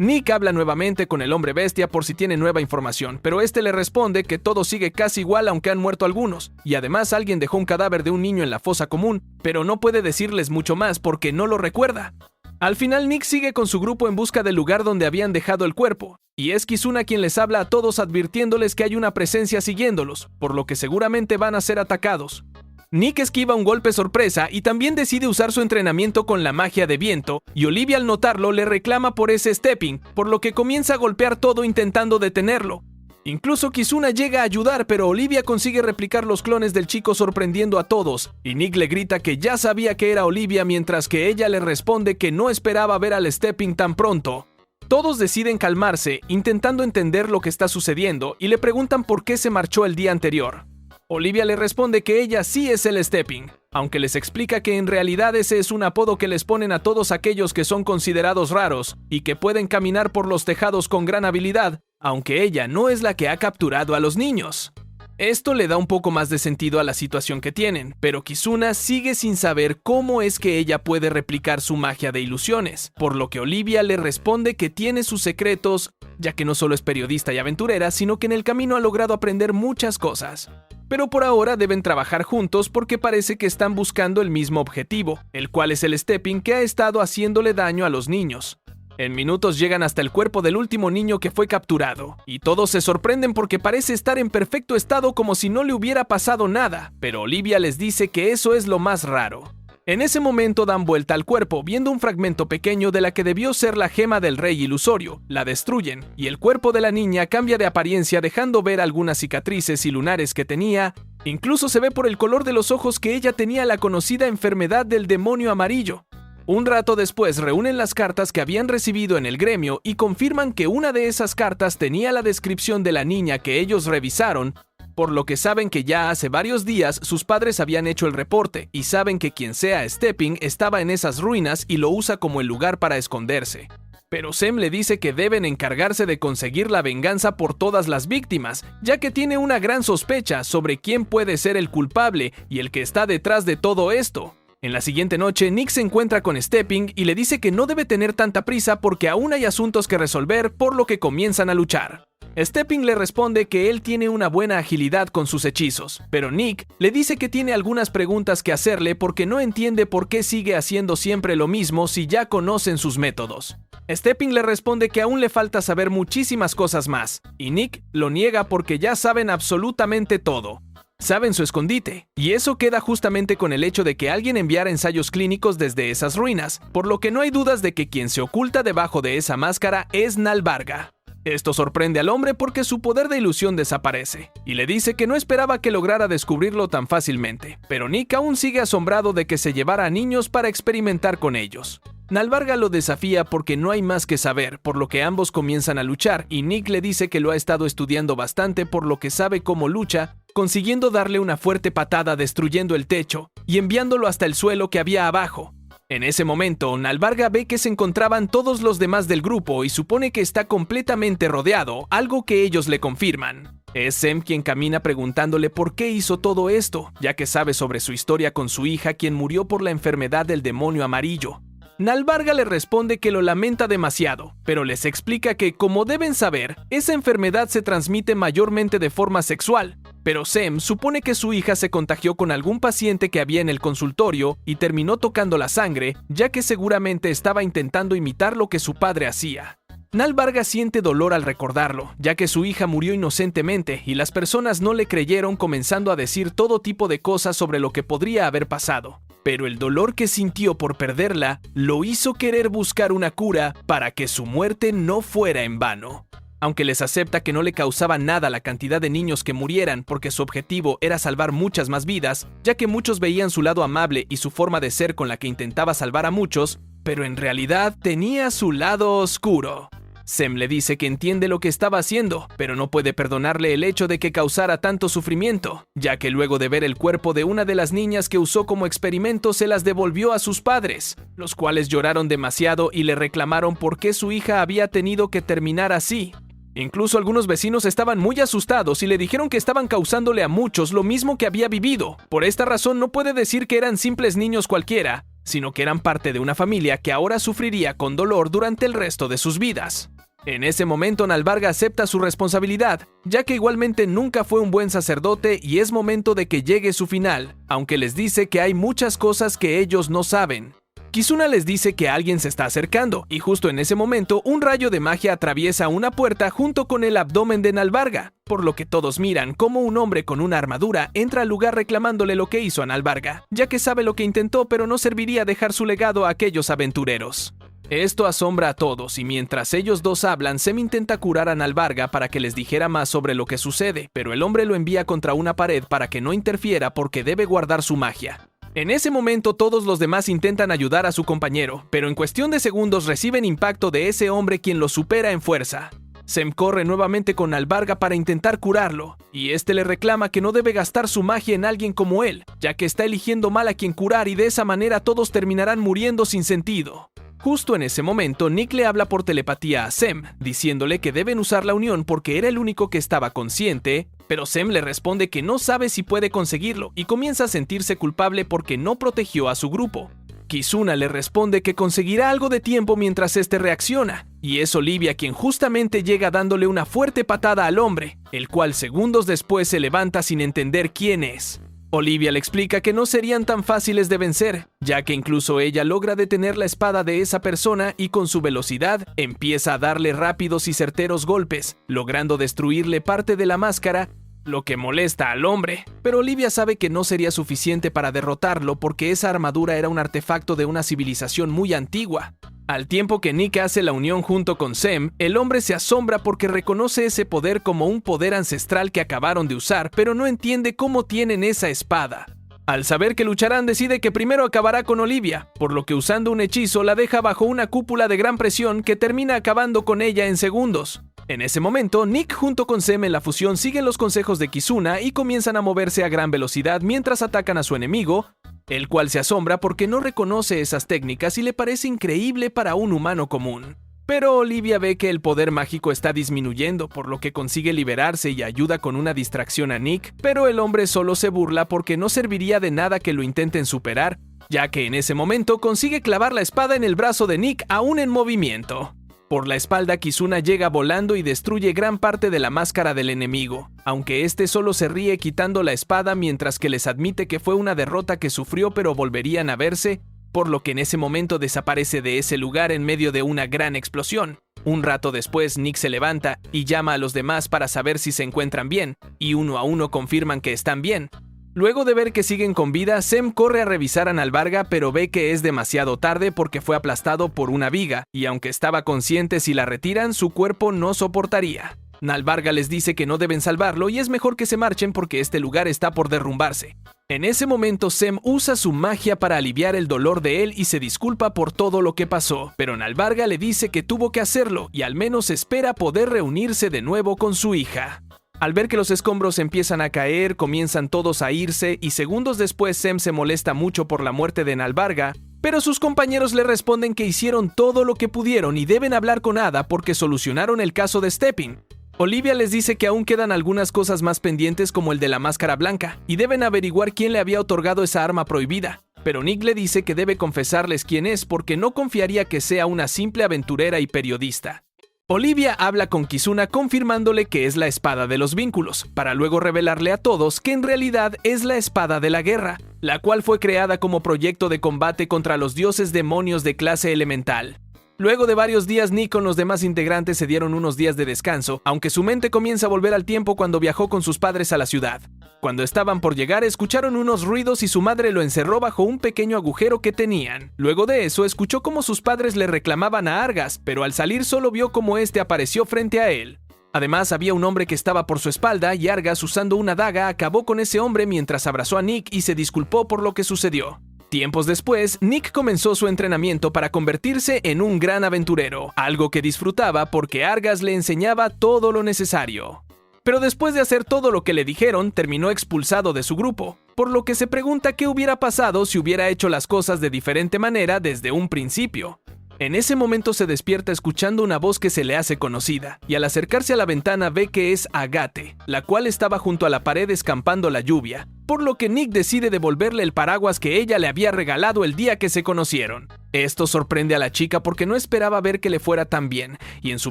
Nick habla nuevamente con el hombre bestia por si tiene nueva información, pero este le responde que todo sigue casi igual aunque han muerto algunos, y además alguien dejó un cadáver de un niño en la fosa común, pero no puede decirles mucho más porque no lo recuerda. Al final Nick sigue con su grupo en busca del lugar donde habían dejado el cuerpo, y es Kizuna quien les habla a todos advirtiéndoles que hay una presencia siguiéndolos, por lo que seguramente van a ser atacados. Nick esquiva un golpe sorpresa y también decide usar su entrenamiento con la magia de viento, y Olivia al notarlo le reclama por ese Stepping, por lo que comienza a golpear todo intentando detenerlo. Incluso Kizuna llega a ayudar, pero Olivia consigue replicar los clones del chico sorprendiendo a todos, y Nick le grita que ya sabía que era Olivia mientras que ella le responde que no esperaba ver al Stepping tan pronto. Todos deciden calmarse, intentando entender lo que está sucediendo, y le preguntan por qué se marchó el día anterior. Olivia le responde que ella sí es el Stepping, aunque les explica que en realidad ese es un apodo que les ponen a todos aquellos que son considerados raros y que pueden caminar por los tejados con gran habilidad, aunque ella no es la que ha capturado a los niños. Esto le da un poco más de sentido a la situación que tienen, pero Kizuna sigue sin saber cómo es que ella puede replicar su magia de ilusiones, por lo que Olivia le responde que tiene sus secretos, ya que no solo es periodista y aventurera, sino que en el camino ha logrado aprender muchas cosas. Pero por ahora deben trabajar juntos porque parece que están buscando el mismo objetivo, el cual es el Stepping que ha estado haciéndole daño a los niños. En minutos llegan hasta el cuerpo del último niño que fue capturado, y todos se sorprenden porque parece estar en perfecto estado como si no le hubiera pasado nada, pero Olivia les dice que eso es lo más raro. En ese momento dan vuelta al cuerpo, viendo un fragmento pequeño de la que debió ser la gema del rey ilusorio, la destruyen, y el cuerpo de la niña cambia de apariencia dejando ver algunas cicatrices y lunares que tenía, incluso se ve por el color de los ojos que ella tenía la conocida enfermedad del demonio amarillo. Un rato después reúnen las cartas que habían recibido en el gremio y confirman que una de esas cartas tenía la descripción de la niña que ellos revisaron, por lo que saben que ya hace varios días sus padres habían hecho el reporte y saben que quien sea Stepping estaba en esas ruinas y lo usa como el lugar para esconderse. Pero Sem le dice que deben encargarse de conseguir la venganza por todas las víctimas, ya que tiene una gran sospecha sobre quién puede ser el culpable y el que está detrás de todo esto. En la siguiente noche, Nick se encuentra con Stepping y le dice que no debe tener tanta prisa porque aún hay asuntos que resolver, por lo que comienzan a luchar. Stepping le responde que él tiene una buena agilidad con sus hechizos, pero Nick le dice que tiene algunas preguntas que hacerle porque no entiende por qué sigue haciendo siempre lo mismo si ya conocen sus métodos. Stepping le responde que aún le falta saber muchísimas cosas más, y Nick lo niega porque ya saben absolutamente todo. Saben su escondite, y eso queda justamente con el hecho de que alguien enviara ensayos clínicos desde esas ruinas, por lo que no hay dudas de que quien se oculta debajo de esa máscara es Nalvarga. Esto sorprende al hombre porque su poder de ilusión desaparece, y le dice que no esperaba que lograra descubrirlo tan fácilmente, pero Nick aún sigue asombrado de que se llevara a niños para experimentar con ellos. Nalvarga lo desafía porque no hay más que saber, por lo que ambos comienzan a luchar, y Nick le dice que lo ha estado estudiando bastante por lo que sabe cómo lucha, consiguiendo darle una fuerte patada destruyendo el techo y enviándolo hasta el suelo que había abajo. En ese momento, Nalvarga ve que se encontraban todos los demás del grupo y supone que está completamente rodeado, algo que ellos le confirman. Es Sem quien camina preguntándole por qué hizo todo esto, ya que sabe sobre su historia con su hija quien murió por la enfermedad del demonio amarillo. Nalvarga le responde que lo lamenta demasiado, pero les explica que, como deben saber, esa enfermedad se transmite mayormente de forma sexual. Pero Sem supone que su hija se contagió con algún paciente que había en el consultorio y terminó tocando la sangre, ya que seguramente estaba intentando imitar lo que su padre hacía. Nalvarga siente dolor al recordarlo, ya que su hija murió inocentemente y las personas no le creyeron, comenzando a decir todo tipo de cosas sobre lo que podría haber pasado. Pero el dolor que sintió por perderla lo hizo querer buscar una cura para que su muerte no fuera en vano. Aunque les acepta que no le causaba nada la cantidad de niños que murieran porque su objetivo era salvar muchas más vidas, ya que muchos veían su lado amable y su forma de ser con la que intentaba salvar a muchos, pero en realidad tenía su lado oscuro. Sem le dice que entiende lo que estaba haciendo, pero no puede perdonarle el hecho de que causara tanto sufrimiento, ya que luego de ver el cuerpo de una de las niñas que usó como experimento se las devolvió a sus padres, los cuales lloraron demasiado y le reclamaron por qué su hija había tenido que terminar así. Incluso algunos vecinos estaban muy asustados y le dijeron que estaban causándole a muchos lo mismo que había vivido. Por esta razón no puede decir que eran simples niños cualquiera, sino que eran parte de una familia que ahora sufriría con dolor durante el resto de sus vidas. En ese momento Nalvarga acepta su responsabilidad, ya que igualmente nunca fue un buen sacerdote y es momento de que llegue su final, aunque les dice que hay muchas cosas que ellos no saben. Kizuna les dice que alguien se está acercando, y justo en ese momento un rayo de magia atraviesa una puerta junto con el abdomen de Nalvarga, por lo que todos miran cómo un hombre con una armadura entra al lugar reclamándole lo que hizo a Nalvarga, ya que sabe lo que intentó pero no serviría dejar su legado a aquellos aventureros. Esto asombra a todos y mientras ellos dos hablan, Sem intenta curar a Nalvarga para que les dijera más sobre lo que sucede, pero el hombre lo envía contra una pared para que no interfiera porque debe guardar su magia. En ese momento todos los demás intentan ayudar a su compañero, pero en cuestión de segundos reciben impacto de ese hombre quien lo supera en fuerza. Sem corre nuevamente con Nalvarga para intentar curarlo, y este le reclama que no debe gastar su magia en alguien como él, ya que está eligiendo mal a quien curar y de esa manera todos terminarán muriendo sin sentido. Justo en ese momento, Nick le habla por telepatía a Sem, diciéndole que deben usar la unión porque era el único que estaba consciente, pero Sem le responde que no sabe si puede conseguirlo y comienza a sentirse culpable porque no protegió a su grupo. Kizuna le responde que conseguirá algo de tiempo mientras este reacciona, y es Olivia quien justamente llega dándole una fuerte patada al hombre, el cual segundos después se levanta sin entender quién es. Olivia le explica que no serían tan fáciles de vencer, ya que incluso ella logra detener la espada de esa persona y con su velocidad empieza a darle rápidos y certeros golpes, logrando destruirle parte de la máscara, lo que molesta al hombre. Pero Olivia sabe que no sería suficiente para derrotarlo porque esa armadura era un artefacto de una civilización muy antigua. Al tiempo que Nick hace la unión junto con Sem, el hombre se asombra porque reconoce ese poder como un poder ancestral que acabaron de usar, pero no entiende cómo tienen esa espada. Al saber que lucharán, decide que primero acabará con Olivia, por lo que usando un hechizo la deja bajo una cúpula de gran presión que termina acabando con ella en segundos. En ese momento, Nick junto con Sem en la fusión siguen los consejos de Kizuna y comienzan a moverse a gran velocidad mientras atacan a su enemigo, el cual se asombra porque no reconoce esas técnicas y le parece increíble para un humano común. Pero Olivia ve que el poder mágico está disminuyendo, por lo que consigue liberarse y ayuda con una distracción a Nick, pero el hombre solo se burla porque no serviría de nada que lo intenten superar, ya que en ese momento consigue clavar la espada en el brazo de Nick aún en movimiento. Por la espalda, Kizuna llega volando y destruye gran parte de la máscara del enemigo, aunque este solo se ríe quitando la espada mientras que les admite que fue una derrota que sufrió pero volverían a verse, por lo que en ese momento desaparece de ese lugar en medio de una gran explosión. Un rato después, Nick se levanta y llama a los demás para saber si se encuentran bien, y uno a uno confirman que están bien. Luego de ver que siguen con vida, Sem corre a revisar a Nalvarga, pero ve que es demasiado tarde porque fue aplastado por una viga, y aunque estaba consciente si la retiran, su cuerpo no soportaría. Nalvarga les dice que no deben salvarlo y es mejor que se marchen porque este lugar está por derrumbarse. En ese momento, Sem usa su magia para aliviar el dolor de él y se disculpa por todo lo que pasó, pero Nalvarga le dice que tuvo que hacerlo y al menos espera poder reunirse de nuevo con su hija. Al ver que los escombros empiezan a caer, comienzan todos a irse y segundos después Sem se molesta mucho por la muerte de Nalvarga, pero sus compañeros le responden que hicieron todo lo que pudieron y deben hablar con Ada porque solucionaron el caso de Stepin. Olivia les dice que aún quedan algunas cosas más pendientes como el de la máscara blanca y deben averiguar quién le había otorgado esa arma prohibida, pero Nick le dice que debe confesarles quién es porque no confiaría que sea una simple aventurera y periodista. Olivia habla con Kizuna confirmándole que es la espada de los vínculos, para luego revelarle a todos que en realidad es la espada de la guerra, la cual fue creada como proyecto de combate contra los dioses demonios de clase elemental. Luego de varios días, Nick con los demás integrantes se dieron unos días de descanso, aunque su mente comienza a volver al tiempo cuando viajó con sus padres a la ciudad. Cuando estaban por llegar, escucharon unos ruidos y su madre lo encerró bajo un pequeño agujero que tenían. Luego de eso, escuchó cómo sus padres le reclamaban a Argas, pero al salir solo vio cómo este apareció frente a él. Además, había un hombre que estaba por su espalda y Argas, usando una daga, acabó con ese hombre mientras abrazó a Nick y se disculpó por lo que sucedió. Tiempos después, Nick comenzó su entrenamiento para convertirse en un gran aventurero, algo que disfrutaba porque Argas le enseñaba todo lo necesario. Pero después de hacer todo lo que le dijeron, terminó expulsado de su grupo, por lo que se pregunta qué hubiera pasado si hubiera hecho las cosas de diferente manera desde un principio. En ese momento se despierta escuchando una voz que se le hace conocida, y al acercarse a la ventana ve que es Agate, la cual estaba junto a la pared escampando la lluvia, por lo que Nick decide devolverle el paraguas que ella le había regalado el día que se conocieron. Esto sorprende a la chica porque no esperaba ver que le fuera tan bien, y en su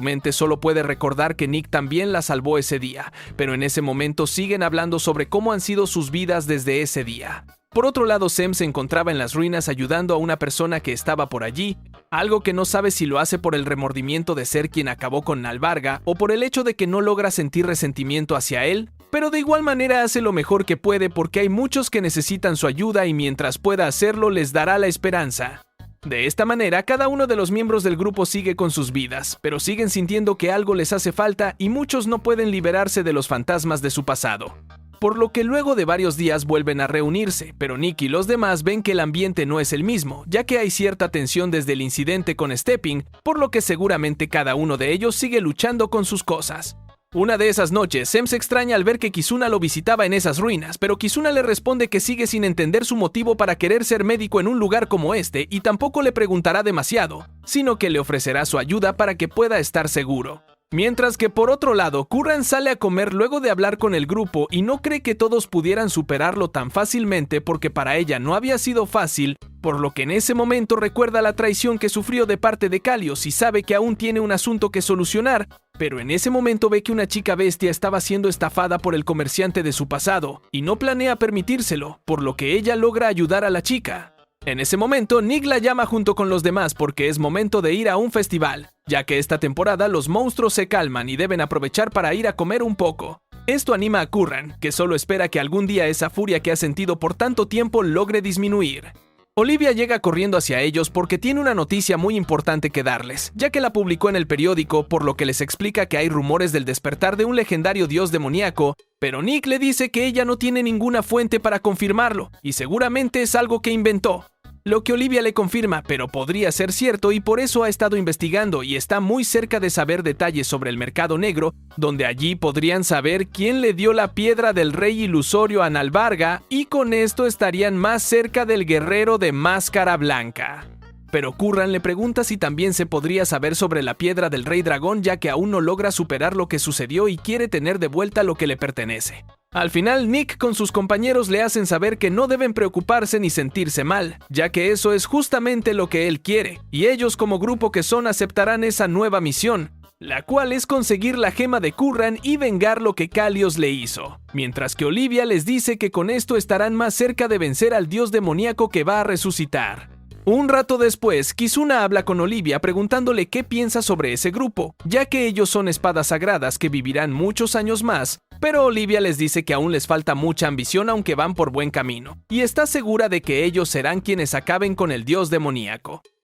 mente solo puede recordar que Nick también la salvó ese día, pero en ese momento siguen hablando sobre cómo han sido sus vidas desde ese día. Por otro lado, Sem se encontraba en las ruinas ayudando a una persona que estaba por allí, algo que no sabe si lo hace por el remordimiento de ser quien acabó con Nalvarga o por el hecho de que no logra sentir resentimiento hacia él, pero de igual manera hace lo mejor que puede porque hay muchos que necesitan su ayuda y mientras pueda hacerlo les dará la esperanza. De esta manera, cada uno de los miembros del grupo sigue con sus vidas, pero siguen sintiendo que algo les hace falta y muchos no pueden liberarse de los fantasmas de su pasado. Por lo que luego de varios días vuelven a reunirse, pero Nick y los demás ven que el ambiente no es el mismo, ya que hay cierta tensión desde el incidente con Stepin, por lo que seguramente cada uno de ellos sigue luchando con sus cosas. Una de esas noches, Sem se extraña al ver que Kizuna lo visitaba en esas ruinas, pero Kizuna le responde que sigue sin entender su motivo para querer ser médico en un lugar como este y tampoco le preguntará demasiado, sino que le ofrecerá su ayuda para que pueda estar seguro. Mientras que por otro lado, Curran sale a comer luego de hablar con el grupo y no cree que todos pudieran superarlo tan fácilmente porque para ella no había sido fácil, por lo que en ese momento recuerda la traición que sufrió de parte de Kalios y sabe que aún tiene un asunto que solucionar, pero en ese momento ve que una chica bestia estaba siendo estafada por el comerciante de su pasado y no planea permitírselo, por lo que ella logra ayudar a la chica. En ese momento, Nick la llama junto con los demás porque es momento de ir a un festival, ya que esta temporada los monstruos se calman y deben aprovechar para ir a comer un poco. Esto anima a Curran, que solo espera que algún día esa furia que ha sentido por tanto tiempo logre disminuir. Olivia llega corriendo hacia ellos porque tiene una noticia muy importante que darles, ya que la publicó en el periódico, por lo que les explica que hay rumores del despertar de un legendario dios demoníaco, pero Nick le dice que ella no tiene ninguna fuente para confirmarlo, y seguramente es algo que inventó. Lo que Olivia le confirma, pero podría ser cierto y por eso ha estado investigando y está muy cerca de saber detalles sobre el mercado negro, donde allí podrían saber quién le dio la piedra del rey ilusorio a Nalvarga y con esto estarían más cerca del guerrero de máscara blanca. Pero Curran le pregunta si también se podría saber sobre la piedra del rey dragón ya que aún no logra superar lo que sucedió y quiere tener de vuelta lo que le pertenece. Al final, Nick con sus compañeros le hacen saber que no deben preocuparse ni sentirse mal, ya que eso es justamente lo que él quiere, y ellos como grupo que son aceptarán esa nueva misión, la cual es conseguir la gema de Curran y vengar lo que Kalios le hizo, mientras que Olivia les dice que con esto estarán más cerca de vencer al dios demoníaco que va a resucitar. Un rato después, Kizuna habla con Olivia preguntándole qué piensa sobre ese grupo, ya que ellos son espadas sagradas que vivirán muchos años más, Pero Olivia les dice que aún les falta mucha ambición aunque van por buen camino, y está segura de que ellos serán quienes acaben con el dios demoníaco.